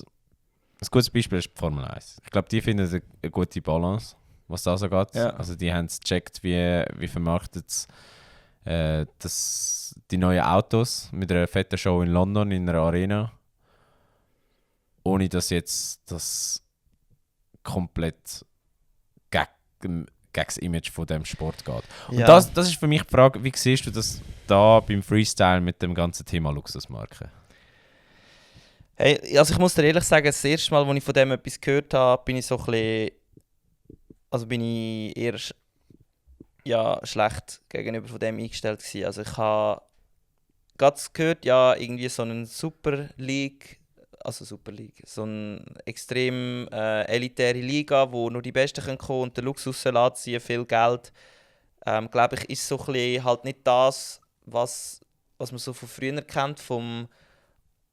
ein gutes Beispiel ist die Formel 1. Ich glaube, die finden eine gute Balance, was das angeht. Ja. Also die haben es gecheckt, wie vermarktet es die neuen Autos mit einer fetten Show in London in einer Arena, ohne dass jetzt das komplett gegen das Image von dem Sport geht. Und Ja. das ist für mich die Frage, wie siehst du das da beim Freestyle mit dem ganzen Thema Luxusmarke? Hey, also ich muss dir ehrlich sagen, das erste Mal, als ich von dem etwas gehört habe, bin ich so ein bisschen, also bin ich eher schlecht gegenüber von dem eingestellt gewesen. Also ich habe gerade gehört, ja, irgendwie so eine Super League, so eine extrem elitäre Liga, wo nur die Besten kommen können und der Luxus ziehen, viel Geld. Glaube ich, ist so ein bisschen halt nicht das, was man so von früher kennt, vom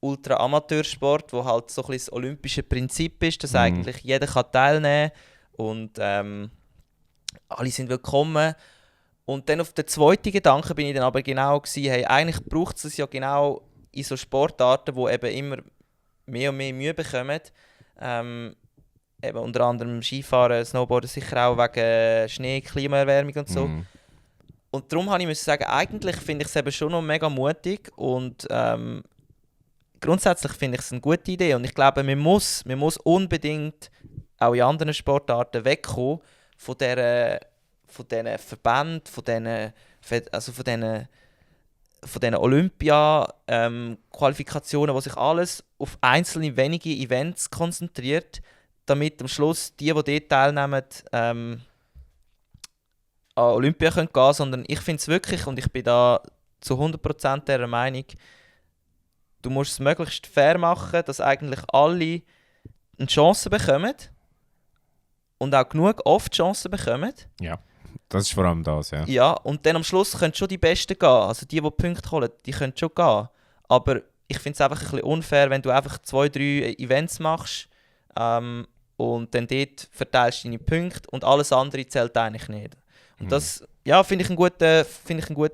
Ultra-Amateursport, wo halt so ein bisschen das olympische Prinzip ist, dass eigentlich jeder kann teilnehmen kann und alle sind willkommen. Und dann auf den zweiten Gedanken bin ich dann aber genau gewesen, hey, eigentlich braucht es ja genau in so Sportarten, die eben immer mehr und mehr Mühe bekommen. Eben unter anderem Skifahren, Snowboarden sicher auch wegen Schnee, Klimaerwärmung und so. Und darum habe ich sagen, eigentlich finde ich es eben schon noch mega mutig und grundsätzlich finde ich es eine gute Idee. Und ich glaube, man muss unbedingt auch in anderen Sportarten wegkommen von diesen Verbänden, von diesen Olympia-Qualifikationen, wo sich alles auf einzelne wenige Events konzentriert, damit am Schluss die dort teilnehmen, an Olympia gehen können. Sondern ich finde es wirklich, und ich bin da zu 100% der Meinung, du musst es möglichst fair machen, dass eigentlich alle eine Chance bekommen und auch genug oft Chancen bekommen. Ja, das ist vor allem das, ja. Ja, und dann am Schluss können schon die Besten gehen. Also die Punkte holen, die können schon gehen. Aber ich finde es einfach ein bisschen unfair, wenn du einfach 2-3 Events machst und dann dort verteilst du deine Punkte und alles andere zählt eigentlich nicht. Und das finde ich einen guten...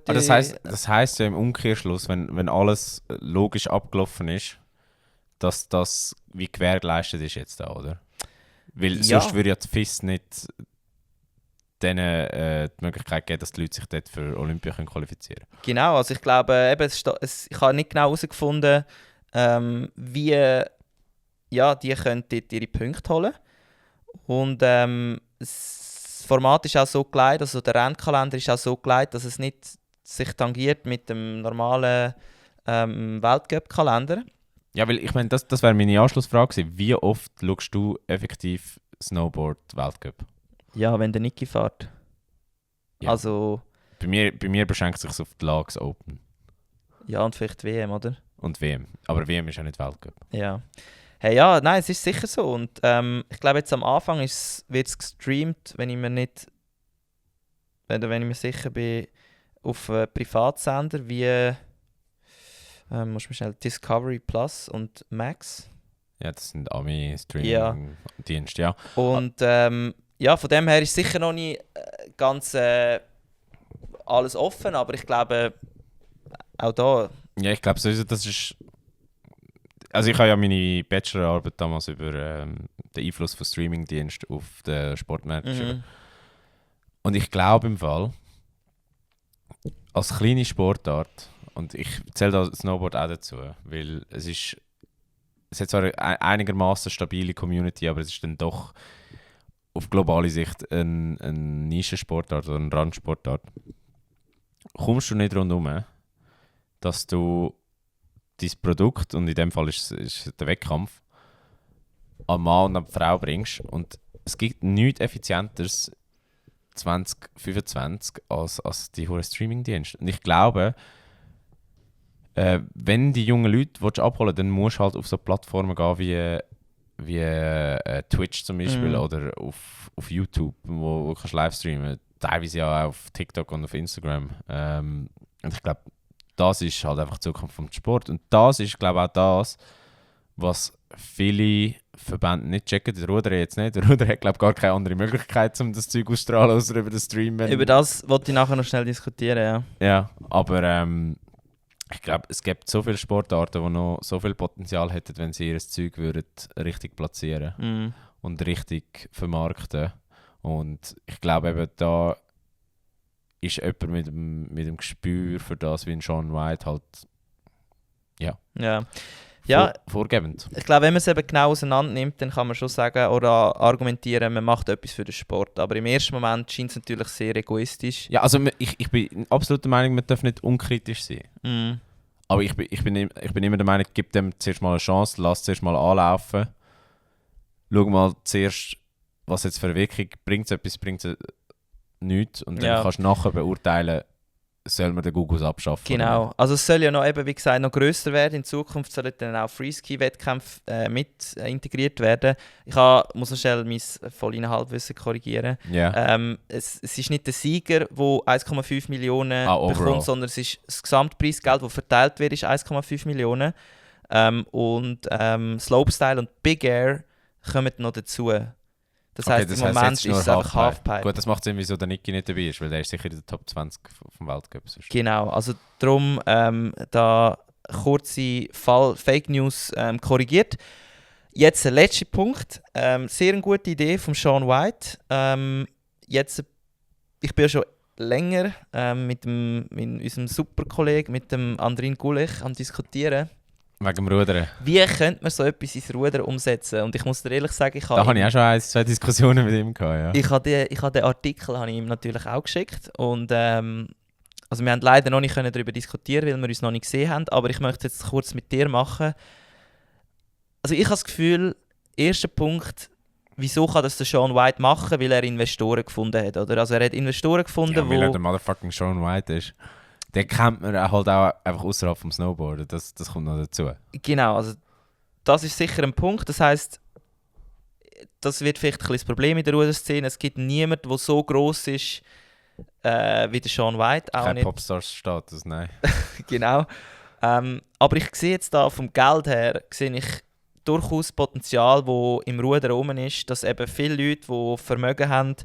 Aber das heisst ja im Umkehrschluss, wenn alles logisch abgelaufen ist, dass das wie gewährleistet ist jetzt da, oder? Weil sonst würde ja die FIS nicht denen die Möglichkeit geben, dass die Leute sich dort für Olympia qualifizieren können. Genau, also ich glaube, eben, ich habe nicht genau herausgefunden, wie die können dort ihre Punkte holen. Und das Format ist auch so gelegt, also der Rennkalender ist auch so gelegt, dass es nicht sich tangiert mit dem normalen Weltcup-Kalender. Ja, weil ich meine, das wäre meine Anschlussfrage gewesen. Wie oft schaust du effektiv Snowboard-Weltcup? Ja, wenn der Niki fährt. Ja. Also, Bei mir beschränkt es sich auf die Lags Open ja, und vielleicht WM, oder? und WM. Aber WM ist ja nicht Weltcup. Ja. Hey, ja, nein, es ist sicher so. Und ich glaube, jetzt am Anfang wird es gestreamt, wenn ich mir sicher bin, auf Privatsender wie muss man schnell Discovery Plus und Max. Ja, das sind Ja. Ami-Streaming-Dienste, ja. Und ja, von dem her ist sicher noch nicht ganz alles offen, aber ich glaube, auch da. Ja, ich glaube sowieso, das ist... Also ich habe ja meine Bachelorarbeit damals über den Einfluss von Streamingdiensten auf den Sportmanager. Mhm. Und ich glaube im Fall, als kleine Sportart, und ich zähle da Snowboard auch dazu, weil es hat zwar eine einigermaßen stabile Community, aber es ist dann doch auf globale Sicht eine Nischensportart oder eine Randsportart. Kommst du nicht rundherum, dass du dein Produkt, und in dem Fall ist es der Wettkampf, an Mann und an die Frau bringst. Und es gibt nichts Effizienteres 2025 als die hohen Streamingdienste. Und ich glaube, wenn die jungen Leute abholen willst, dann musst du halt auf so Plattformen gehen wie Twitch zum Beispiel oder auf YouTube, wo kannst du live streamen. Teilweise ja auch auf TikTok und auf Instagram. Und ich glaube, das ist halt einfach die Zukunft vom Sport. Und das ist, glaube ich, auch das, was viele Verbände nicht checken. Der Ruder jetzt nicht. Der Ruder hat, glaube ich, gar keine andere Möglichkeit, um das Zeug auszustrahlen, außer über den Stream. Über das wollte ich nachher noch schnell diskutieren, ja. Ja, aber ich glaube, es gibt so viele Sportarten, die noch so viel Potenzial hätten, wenn sie ihr Zeug würden richtig platzieren und richtig vermarkten. Und ich glaube eben, da ist jemand mit dem Gespür für das, wie ein Shaun White halt Ja, vorgebend. ich glaube, wenn man es eben genau auseinander nimmt, dann kann man schon sagen oder argumentieren, man macht etwas für den Sport. Aber im ersten Moment scheint es natürlich sehr egoistisch. Ja, also ich bin absolut der Meinung, man darf nicht unkritisch sein. Aber ich bin immer der Meinung, gib dem zuerst mal eine Chance, lass es zuerst mal anlaufen. Schau mal zuerst, was jetzt für eine Wirkung bringt es etwas, bringt es nichts. Und dann kannst du nachher beurteilen, soll man den Googles abschaffen. Genau. Also es soll ja noch, eben, wie gesagt, noch grösser werden. In Zukunft sollen dann auch Freeski-Wettkämpfe mit integriert werden. Ich muss noch schnell mein volles Halbwissen korrigieren. Yeah. Es ist nicht der Sieger, der 1,5 Millionen overall bekommt, sondern es ist das Gesamtpreisgeld, das verteilt wird, ist 1,5 Millionen. Und Slopestyle und Big Air kommen noch dazu. Das heisst, im Moment ist es einfach Halfpipe. Gut, das macht Sinn, wieso der Niki nicht dabei ist, weil der ist sicher in der Top 20 vom Weltcup. Genau, also darum da kurze Fake News korrigiert. Jetzt der letzte Punkt. Sehr eine gute Idee von Shaun White. Ich bin ja schon länger mit unserem Superkollegen, mit dem Andrin Gulich, am diskutieren. Wegen dem Rudern. Wie könnte man so etwas ins Rudern umsetzen? Und ich muss dir ehrlich sagen, da habe ich auch schon 2 Diskussionen mit ihm gehabt. Ja. Ich habe den Artikel ihm natürlich auch geschickt. Und also wir haben leider noch nicht darüber diskutieren, weil wir uns noch nicht gesehen haben. Aber ich möchte jetzt kurz mit dir machen. Also ich habe das Gefühl, erster Punkt, wieso kann das der Shaun White machen? Weil er Investoren gefunden hat. Oder? Also er hat Investoren gefunden, ja, weil er der motherfucking Shaun White ist. Den kennt man halt auch einfach außerhalb vom Snowboarden. Das kommt noch dazu. Genau, also das ist sicher ein Punkt. Das heisst, das wird vielleicht ein bisschen das Problem in der Ruderszene. Es gibt niemanden, der so gross ist wie der Shaun White. Auch kein nicht Popstars-Status, nein. Genau. Aber ich sehe jetzt da vom Geld her, sehe ich durchaus Potenzial, das im Ruder rum ist, dass eben viele Leute, die Vermögen haben,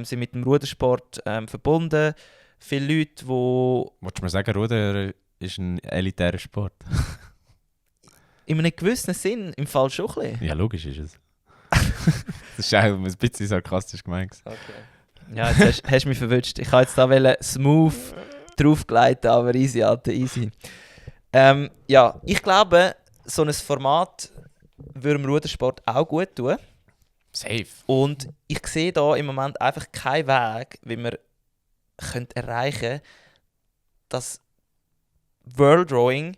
sind mit dem Rudersport verbunden. Viele Leute, die... Wolltest du mir sagen, Rudern ist ein elitärer Sport? In einem gewissen Sinn, im Fall schon ein bisschen. Ja, logisch ist es. Das ist auch ein bisschen sarkastisch gemeint. Okay. Ja, jetzt hast du mich verwünscht. Ich wollte jetzt da smooth draufgleiten, aber easy, Alter, easy. Ich glaube, so ein Format würde dem Rudersport auch gut tun. Safe. Und ich sehe da im Moment einfach keinen Weg, wie wir erreichen können, dass World Rowing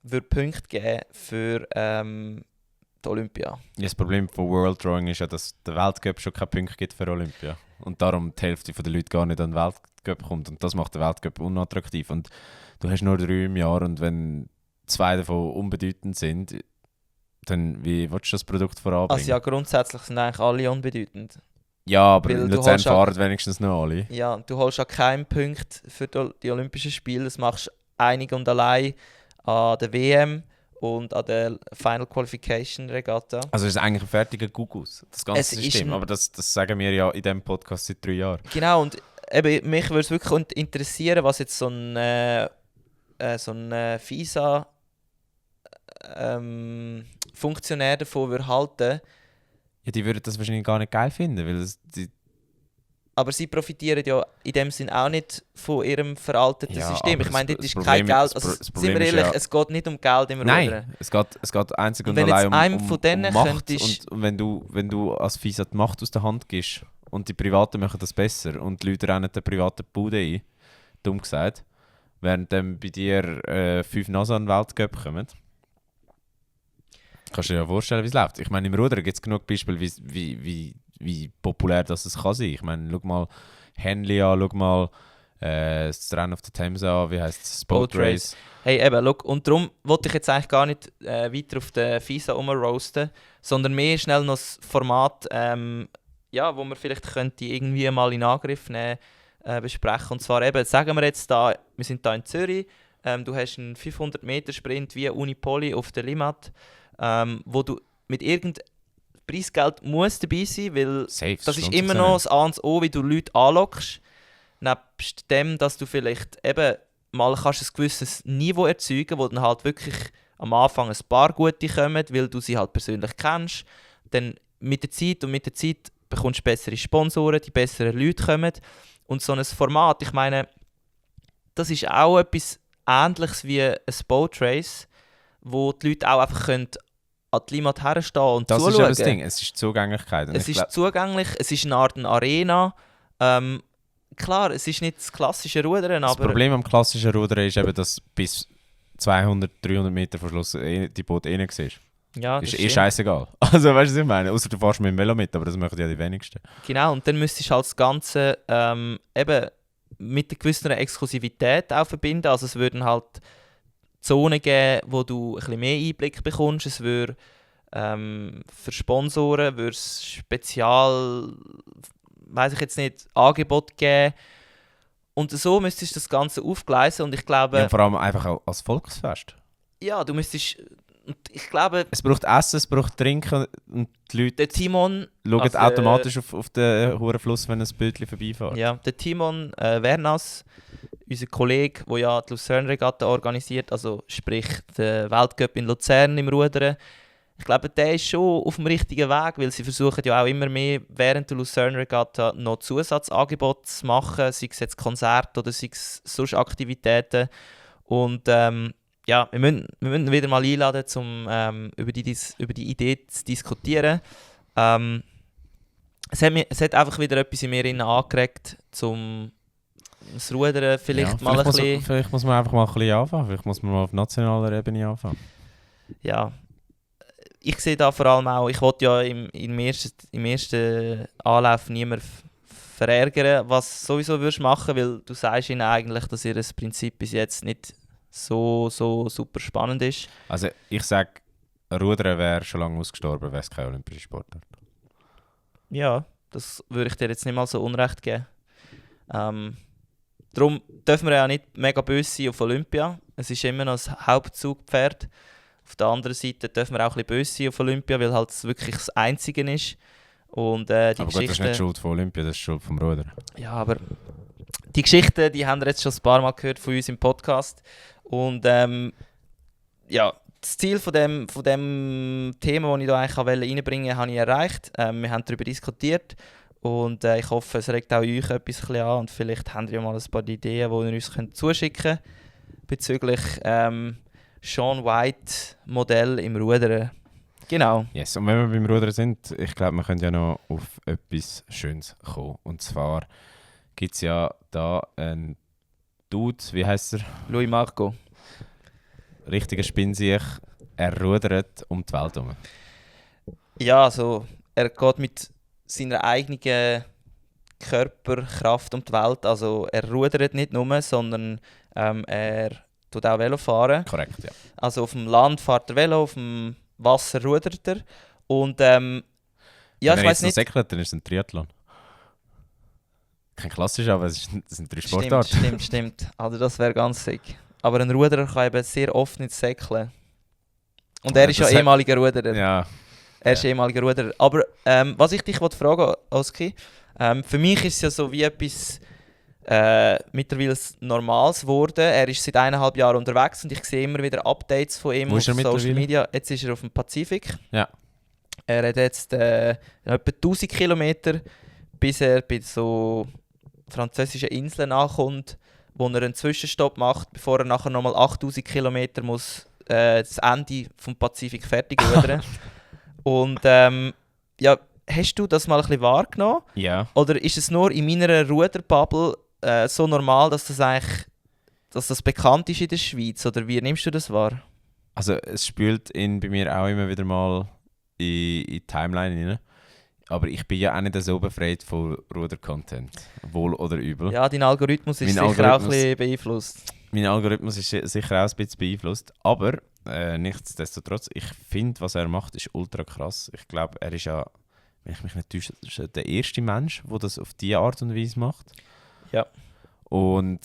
würde Punkte geben für die Olympia. Ja, das Problem von World Drawing ist ja, dass der Weltcup schon keine Punkte gibt für Olympia. Und darum die Hälfte der Leute gar nicht an den Weltcup kommt. Und das macht den Weltcup unattraktiv. Und du hast nur 3 im Jahr und wenn 2 davon unbedeutend sind, dann wie willst du das Produkt voranbringen? Also ja, grundsätzlich sind eigentlich alle unbedeutend. Ja, aber Weil in du Luzern holst ja- fahren wenigstens noch alle. Ja, du holst ja keinen Punkt für die Olympischen Spiele. Das machst du einig und allein an der WM und an der Final Qualification Regatta. Also es ist eigentlich ein fertiger Gugus, das ganze Es ist System. Aber das sagen wir ja in diesem Podcast seit 3 Jahren. Genau, und eben, mich würde es wirklich interessieren, was jetzt so ein FISA Funktionär davon würde halten. Ja, die würden das wahrscheinlich gar nicht geil finden, weil die Aber sie profitieren ja in dem Sinn auch nicht von ihrem veralteten Ja, System. aber Ich meine, dort das ist Problem- kein Geld. das Also, Pro- das sind Problem wir ist ehrlich, ja- es geht nicht um Geld im Rudern. Nein, es geht einzig und, Und wenn allein jetzt einem von um denen Macht. könntest- Und wenn du als FISA die Macht aus der Hand gibst und die Privaten machen das besser und die Leute rennen den privaten Bude ein, dumm gesagt, während dann bei dir 5 NASA an den Weltcup kommen. Kannst du dir ja vorstellen, wie es läuft. Ich meine, im Rudern gibt es genug Beispiele, wie populär das kann sein. Ich meine, schau mal Henley an, schau mal das Rennen auf der Themse an, wie heisst es? Boat Race. Hey, eben, look, und darum wollte ich jetzt eigentlich gar nicht weiter auf den FISA rumroasten, sondern mehr schnell noch das Format, ja, wo man vielleicht könnte irgendwie mal in Angriff nehmen, besprechen. Und zwar eben, sagen wir jetzt da, wir sind da in Zürich, du hast einen 500-Meter-Sprint wie Unipoli auf der Limmat, wo du mit irgendeinem Preisgeld muss dabei sein, weil Safe, das ist lohnt immer sich noch nicht. das A und das O, wie du Leute anlockst. Nebst dem, dass du vielleicht eben mal kannst ein gewisses Niveau erzeugen, wo dann halt wirklich am Anfang ein paar gute kommen, weil du sie halt persönlich kennst. Dann mit der Zeit bekommst du bessere Sponsoren, die besseren Leute kommen. Und so ein Format, ich meine, das ist auch etwas Ähnliches wie ein Boat Race, wo die Leute auch einfach können an die Limmat herstehen und Das ist zuschauen. ja das Ding, es ist Zugänglichkeit. Und Es ich ist zugänglich, es ist eine Art eine Arena. Klar, es ist nicht das klassische Rudern, Das aber Problem am klassischen Rudern ist eben, dass bis 200, 300 Meter vor Schluss die Boot rein siehst. ja, das Ist stimmt. scheißegal. Also weißt du, was ich meine? Außer du fährst mit dem Velo mit, aber das machen ja die wenigsten. Genau, und dann müsstest du halt das Ganze eben mit einer gewissen Exklusivität auch verbinden. Also es würden halt Zonen geben, wo du ein bisschen mehr Einblick bekommst. Es würde für Sponsoren würde es Spezial, weiß ich jetzt nicht, Angebot geben. Und so müsstest du das Ganze aufgleisen und ich glaube, Ja, vor allem einfach auch als Volksfest. ja, du müsstest, und ich glaube, Es braucht Essen, es braucht Trinken und die Leute der Timon, schauen also, automatisch auf den hohen Fluss, wenn ein Bötchen vorbeifährt. ja, der Timon Vernas, unser Kollege, der ja die Luzern-Regatta organisiert, also sprich den Weltcup in Luzern im Rudern. Ich glaube, der ist schon auf dem richtigen Weg, weil sie versuchen ja auch immer mehr während der Luzern-Regatta noch Zusatzangebote zu machen, sei es jetzt Konzerte oder sei es sonst Aktivitäten. Und ja, wir müssen ihn wieder mal einladen, um über die Idee zu diskutieren. Es hat einfach wieder etwas in mir angeregt, um das Rudern vielleicht mal ein bisschen... Vielleicht muss man einfach mal ein bisschen anfangen. Vielleicht muss man mal auf nationaler Ebene anfangen. Ja, ich sehe da vor allem auch, ich wollte ja im ersten Anlauf niemanden verärgern, was sowieso würdest machen, weil du sagst ihnen eigentlich, dass ihr das Prinzip bis jetzt nicht so super spannend ist. Also ich sage, Rudern wäre schon lange ausgestorben, wäre es kein olympischer Sportart. Ja, das würde ich dir jetzt nicht mal so unrecht geben. Darum dürfen wir ja nicht mega böse sein auf Olympia. Es ist immer noch das Hauptzugpferd. Auf der anderen Seite dürfen wir auch ein bisschen böse sein auf Olympia, weil halt es wirklich das Einzige ist. Und die Aber gut, das ist Geschichte... nicht Schuld von Olympia, das ist Schuld vom Rudern. Ja, aber die Geschichten, die haben wir jetzt schon ein paar Mal gehört von uns im Podcast. Und ja, das Ziel von dem Thema, das ich da eigentlich reinbringen wollte, habe ich erreicht. Wir haben darüber diskutiert und ich hoffe, es regt auch euch etwas ein bisschen an und vielleicht habt ihr ja mal ein paar Ideen, die ihr uns zuschicken könnt bezüglich Shaun White Modell im Rudern. Genau. Yes, und wenn wir beim Rudern sind, ich glaube, wir können ja noch auf etwas Schönes kommen. Und zwar gibt es ja da einen Dude, wie heißt er? Louis Marco. Richtiger Spinnsiech. Er rudert um die Welt herum. Ja, also er geht mit seiner eigenen Körperkraft um die Welt. Also er rudert nicht nur, sondern er tut auch Velo fahren. Korrekt, ja. Also auf dem Land fährt er Velo, auf dem Wasser rudert er. Und ja, Wenn ich er weiß jetzt noch nicht. segelt, dann ist es ein Triathlon. Kein klassisch, aber es sind 3 Sportarten. Stimmt. Also das wäre ganz sick. Aber ein Ruderer kann eben sehr oft nicht säckeln. Und er ist ja Das hat- ehemaliger Ruderer. Ja, Er ist ehemaliger Ruderer. Aber was ich dich fragen wollte, Oski, für mich ist es ja so wie etwas mittlerweile Normales geworden. Er ist seit 1,5 Jahren unterwegs und ich sehe immer wieder Updates von ihm Wo auf ist er Social mittlerweile? Media. Jetzt ist er auf dem Pazifik. Ja. Er hat jetzt etwa 1000 Kilometer, bis er bei so französischen Inseln ankommt, wo er einen Zwischenstopp macht, bevor er nachher nochmal 8000 Kilometer muss das Ende vom Pazifik fertig rudern. Und ja, hast du das mal ein bisschen wahrgenommen? Ja. Oder ist es nur in meiner Ruderbubble so normal, dass das bekannt ist in der Schweiz? Oder wie nimmst du das wahr? Also es spült ihn bei mir auch immer wieder mal in die Timeline rein. Aber ich bin ja auch nicht so befreit von Ruder-Content. Wohl oder übel. Ja, dein Algorithmus ist Mein sicher auch ein Algorithmus- bisschen beeinflusst. Mein Algorithmus ist sicher auch ein bisschen beeinflusst. Aber nichtsdestotrotz, ich finde, was er macht, ist ultra krass. Ich glaube, er ist ja, wenn ich mich nicht täusche, der erste Mensch, der das auf diese Art und Weise macht. Ja. Und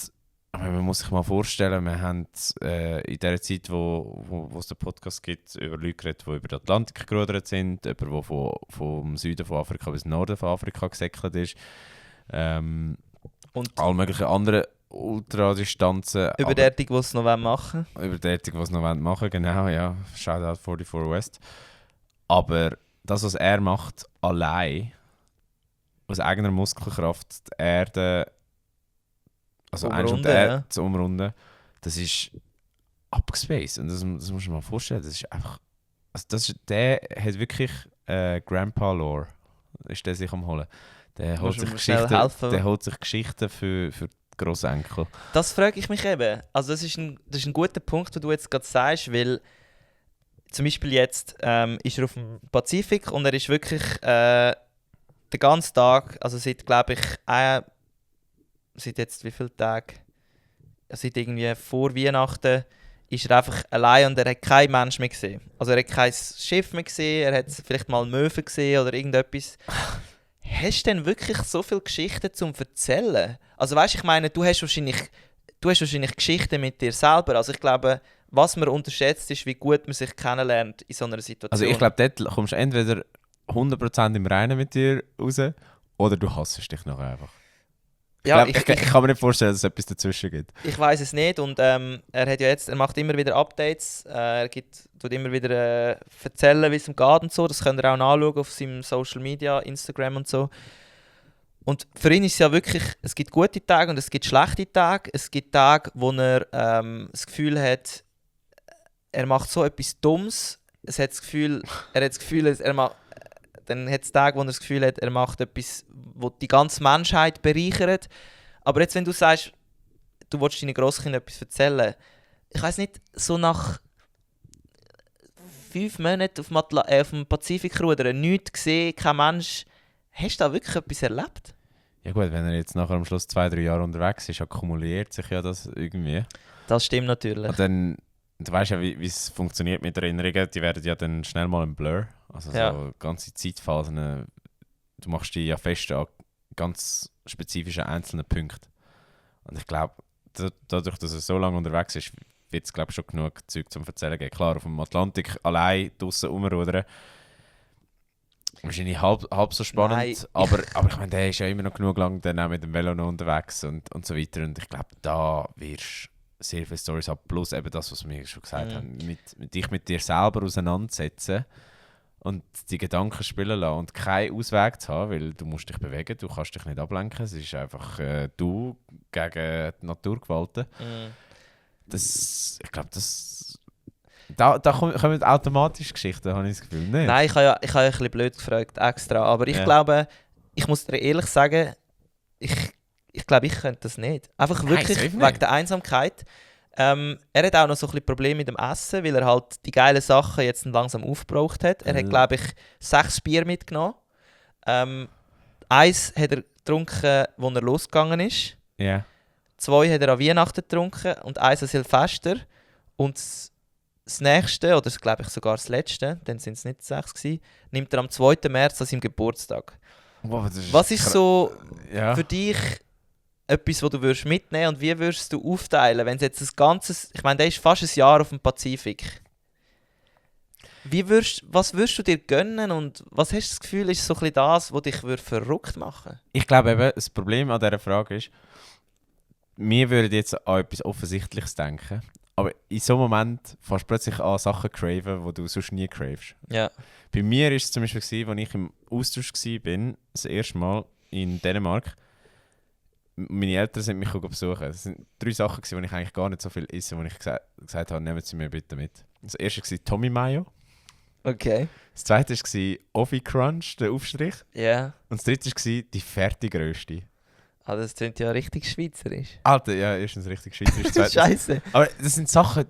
aber man muss sich mal vorstellen, wir haben in der Zeit, wo es den Podcast gibt, über Leute geredet, die über den Atlantik gerudert sind, jemand, der vom Süden von Afrika bis Norden von Afrika gesäckelt ist. Und Alle möglichen anderen Ultradistanzen. überdertig, die es noch machen wollen. Übertätig, was sie noch machen wollen, genau, ja. Shoutout 44 West. Aber das, was er macht, allein, aus eigener Muskelkraft, die Erde, also Umrunden, die Erde ja. zu umrunden, das ist abgespaced. Und das musst du dir mal vorstellen, das ist einfach... Also der hat wirklich Grandpa-Lore, ist der sich am holen. Der holt Musst du sich mir schnell Geschichten, helfen? der holt sich Geschichten für die Grossenkel. Das frage ich mich eben. Also das ist ein guter Punkt, den du jetzt gerade sagst, weil zum Beispiel jetzt ist er auf dem Pazifik und er ist wirklich den ganzen Tag, also seit glaube ich, seit jetzt wie viele Tage? Seit irgendwie vor Weihnachten ist er einfach allein und er hat keinen Mensch mehr gesehen. Also er hat kein Schiff mehr gesehen, er hat vielleicht mal einen Möwen gesehen oder irgendetwas. Hast du denn wirklich so viele Geschichten zum Erzählen? Also weißt, ich meine, du hast wahrscheinlich Geschichten mit dir selber. Also ich glaube, was man unterschätzt, ist, wie gut man sich kennenlernt in so einer Situation. Also ich glaube, dort kommst du entweder 100% im Reinen mit dir raus oder du hasst dich nachher einfach. ja, ich kann mir nicht vorstellen, dass es etwas dazwischen gibt. ich weiß es nicht und er macht immer wieder Updates, tut immer wieder erzählen, wie es ihm geht und so. Das könnt ihr auch nachschauen auf seinem Social Media, Instagram und so. Und für ihn ist es ja wirklich, es gibt gute Tage und es gibt schlechte Tage. Es gibt Tage, wo er das Gefühl hat, er macht so etwas Dummes. Er hat das Gefühl, dann hat es Tage, wo er das Gefühl hat, er macht etwas, das die ganze Menschheit bereichert. Aber jetzt, wenn du sagst, du willst deinen Grosskind etwas erzählen, ich weiß nicht, so nach 5 Monaten auf dem Pazifik rudern, nichts gesehen, kein Mensch, hast du da wirklich etwas erlebt? Ja gut, wenn er jetzt nachher am Schluss 2-3 Jahre unterwegs ist, akkumuliert sich ja das irgendwie. Das stimmt natürlich. Und dann, du weißt ja, wie es funktioniert mit Erinnerungen, die werden ja dann schnell mal ein Blur. Also Ja. so ganze Zeitphasen, du machst die ja fest an ganz spezifischen einzelnen Punkten. Und ich glaube, dadurch, dass er so lange unterwegs ist, wird es glaube ich schon genug Zeug zum Erzählen geben. Klar, auf dem Atlantik allein draussen rumrudern, wahrscheinlich halb so spannend, Nein. aber ich meine, der ist ja immer noch genug lang dann auch mit dem Velo noch unterwegs und so weiter. Und ich glaube, da wirst du sehr viele Storys haben. Plus eben das, was wir schon gesagt haben, dich mit dir selber auseinandersetzen und die Gedanken spielen lassen und keinen Ausweg zu haben, weil du musst dich bewegen, du kannst dich nicht ablenken. Es ist einfach du gegen die Naturgewalten. Mhm. Ich glaube, das Da kommen automatisch Geschichten, habe ich das Gefühl. Nicht? Nein, ich habe ja ein bisschen blöd gefragt, extra. Aber ich glaube, ich muss dir ehrlich sagen, ich glaube, ich könnte das nicht. Einfach wirklich safe nicht. wegen der Einsamkeit. Er hat auch noch so ein bisschen Probleme mit dem Essen, weil er halt die geilen Sachen jetzt langsam aufgebraucht hat. Er hat, glaube ich, 6 Bier mitgenommen. Eins hat er getrunken, als er losgegangen ist. Ja. 2 hat er an Weihnachten getrunken und 1 an Silvester. Und das nächste, oder glaube ich sogar das letzte, dann sind es nicht 6 gewesen, nimmt er am 2. März an seinem Geburtstag. Wow, Was ist so ja. für dich etwas, was du würdest mitnehmen und wie würdest du aufteilen, wenn es jetzt ein ganzes, ich meine, der ist fast ein Jahr auf dem Pazifik. Was würdest du dir gönnen und was hast du das Gefühl, ist so ein bisschen das, was dich verrückt machen? Ich glaube eben, das Problem an dieser Frage ist, wir würden jetzt an etwas Offensichtliches denken, aber in so einem Moment fährst du plötzlich an Sachen craven, die du sonst nie cravest. Ja. Bei mir war es zum Beispiel, als ich im Austausch war, das erste Mal in Dänemark. Meine Eltern sind mich besuchen. Das sind 3 Sachen, die ich eigentlich gar nicht so viel esse, wo ich gesagt habe, nehmen Sie mir bitte mit. Das erste war Tommy Mayo. Okay. Das zweite war Ovi Crunch, der Aufstrich. Ja. Yeah. Und das dritte war die Fertigrösti. Ah, das klingt ja richtig schweizerisch. Alter, ja, erstens richtig schweizerisch. Scheiße. Aber das sind Sachen,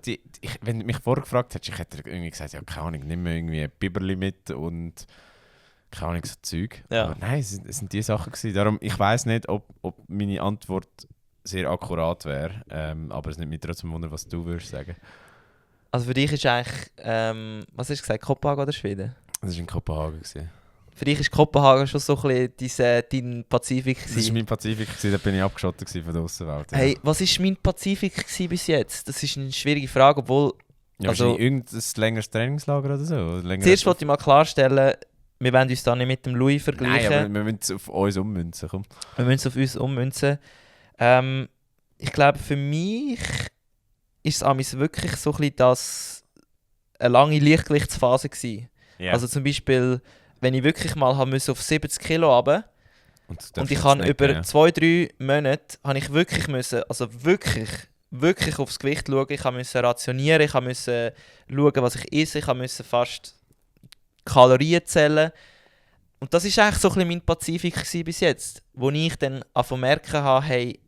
wenn du mich vorher gefragt hättest, ich hätte irgendwie gesagt, ja, keine Ahnung, nimm mir irgendwie ein Biberli mit und keine Ahnung, so Zeug. Ja. Aber nein, es sind die Sachen gewesen. Darum, ich weiss nicht, ob meine Antwort sehr akkurat wäre, aber es nimmt mich trotzdem Wunder, was du würdest sagen. Also für dich ist eigentlich, was hast du gesagt, Kopenhagen oder Schweden? Das war in Kopenhagen gewesen. Für dich ist Kopenhagen schon so ein bisschen dein Pazifik gewesen. Das war mein Pazifik, da bin ich abgeschottet von der Aussenwelt. Ja. Hey, was war mein Pazifik gewesen bis jetzt? Das ist eine schwierige Frage, obwohl... Ja, also, irgendein längeres Trainingslager oder so? Zuerst wollte ich mal klarstellen, wir wollen uns da nicht mit dem Louis vergleichen. Nein, aber wir müssen es auf uns ummünzen, komm. Wir müssen es auf uns ummünzen. Ich glaube, für mich ist es wirklich so ein bisschen eine lange Lichtgewichtsphase gewesen. Yeah. Also zum Beispiel, wenn ich wirklich mal auf 70 Kilo runter und ich habe über 2-3 Monate habe ich wirklich müssen, also wirklich aufs Gewicht schauen. Ich musste rationieren, ich musste schauen, was ich esse, ich musste fast Kalorien zählen. Und das war eigentlich so ein bisschen mein Pazifik bis jetzt, wo ich dann merken habe, hey,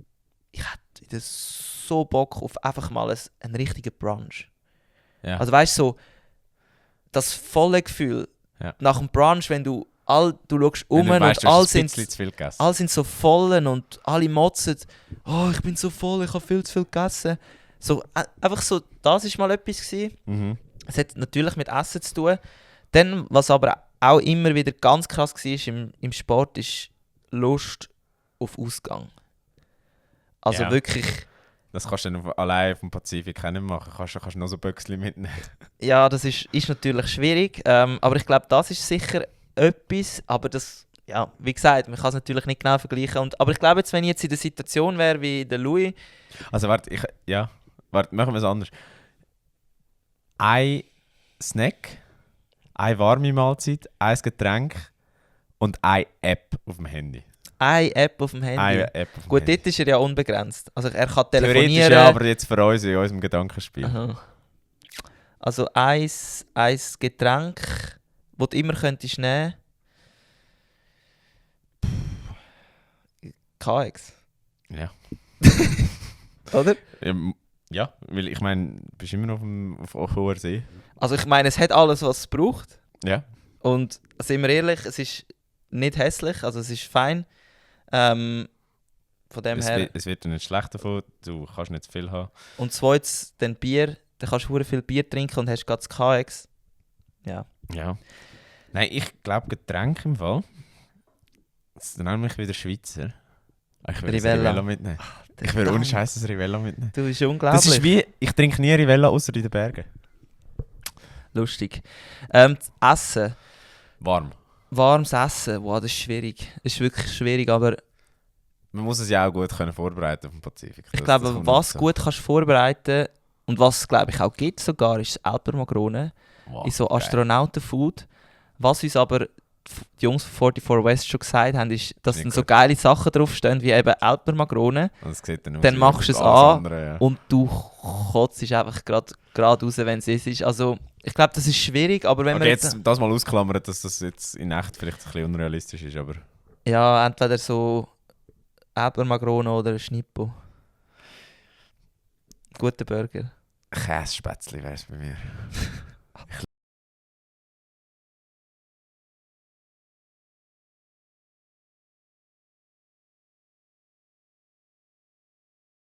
ich hätte so Bock auf einfach mal einen richtigen Brunch. Ja. Also weißt du, so das volle Gefühl nach dem Brunch, wenn du schaust und alle sind so voll und alle motzen, oh, ich bin so voll, ich habe viel zu viel gegessen. So, einfach so, das war mal etwas gewesen. Mhm. Es hat natürlich mit Essen zu tun. Dann, was aber auch immer wieder ganz krass war im Sport, ist Lust auf Ausgang. Also wirklich... Das kannst du dann allein auf dem Pazifik auch nicht machen. Kannst du noch so Böckchen mitnehmen. Ja, das ist natürlich schwierig. Aber ich glaube, das ist sicher etwas. Aber das, ja, wie gesagt, man kann es natürlich nicht genau vergleichen. Aber ich glaube, wenn ich jetzt in der Situation wäre wie der Louis... Also warte, machen wir es anders. Ein Snack, eine warme Mahlzeit, ein Getränk und eine App auf dem Handy. Eine App auf dem Handy. Gut, dort ist er ja unbegrenzt. Also er kann telefonieren. Theoretisch ja, aber jetzt für uns in unserem Gedankenspiel. Aha. Also ein Getränk, das du immer könntest nehmen. KX. Ja. Oder? Ja, weil ich meine, du bist immer noch auf hoher See. Also ich meine, es hat alles, was es braucht. Ja. Und sind wir ehrlich, es ist nicht hässlich, also es ist fein. Von dem her. Es wird dir nicht schlecht davon, du kannst nicht zu viel haben. Und zweitens, dann Bier, dann kannst du verdammt viel Bier trinken und hast gerade das KX. Ja. Ja. Nein, ich glaube Getränk im Fall. Das nenne mich wieder Schweizer. Ich will Rivella mitnehmen. Ich will ohne Scheiß ein Rivella mitnehmen. Du bist unglaublich. Das ist wie, ich trinke nie Rivella außer in den Bergen. Lustig. Das Essen. Warmes Essen, wow, das ist schwierig. Das ist wirklich schwierig, aber... Man muss es ja auch gut vorbereiten auf dem Pazifik. Ich glaube, was gut kannst vorbereiten und was es, glaube ich, auch gibt sogar, ist das Alpermagrone. Wow, in so Astronautenfood. Was uns aber die Jungs von 44 West schon gesagt haben, ist, dass Nicht dann so gut. geile Sachen draufstehen, wie eben Erdbeermakrone. Und es sieht dann aus Dann wie machst du es alles an andere, ja. und du kotzt einfach gerade raus, wenn es ist. Also, ich glaube, das ist schwierig, aber wenn Okay, man jetzt das mal ausklammert, dass das jetzt in echt vielleicht ein bisschen unrealistisch ist, aber... Ja, entweder so Erdbeermakrone oder ein Schnippo. Guter Burger. Kässpätzli wäre es bei mir.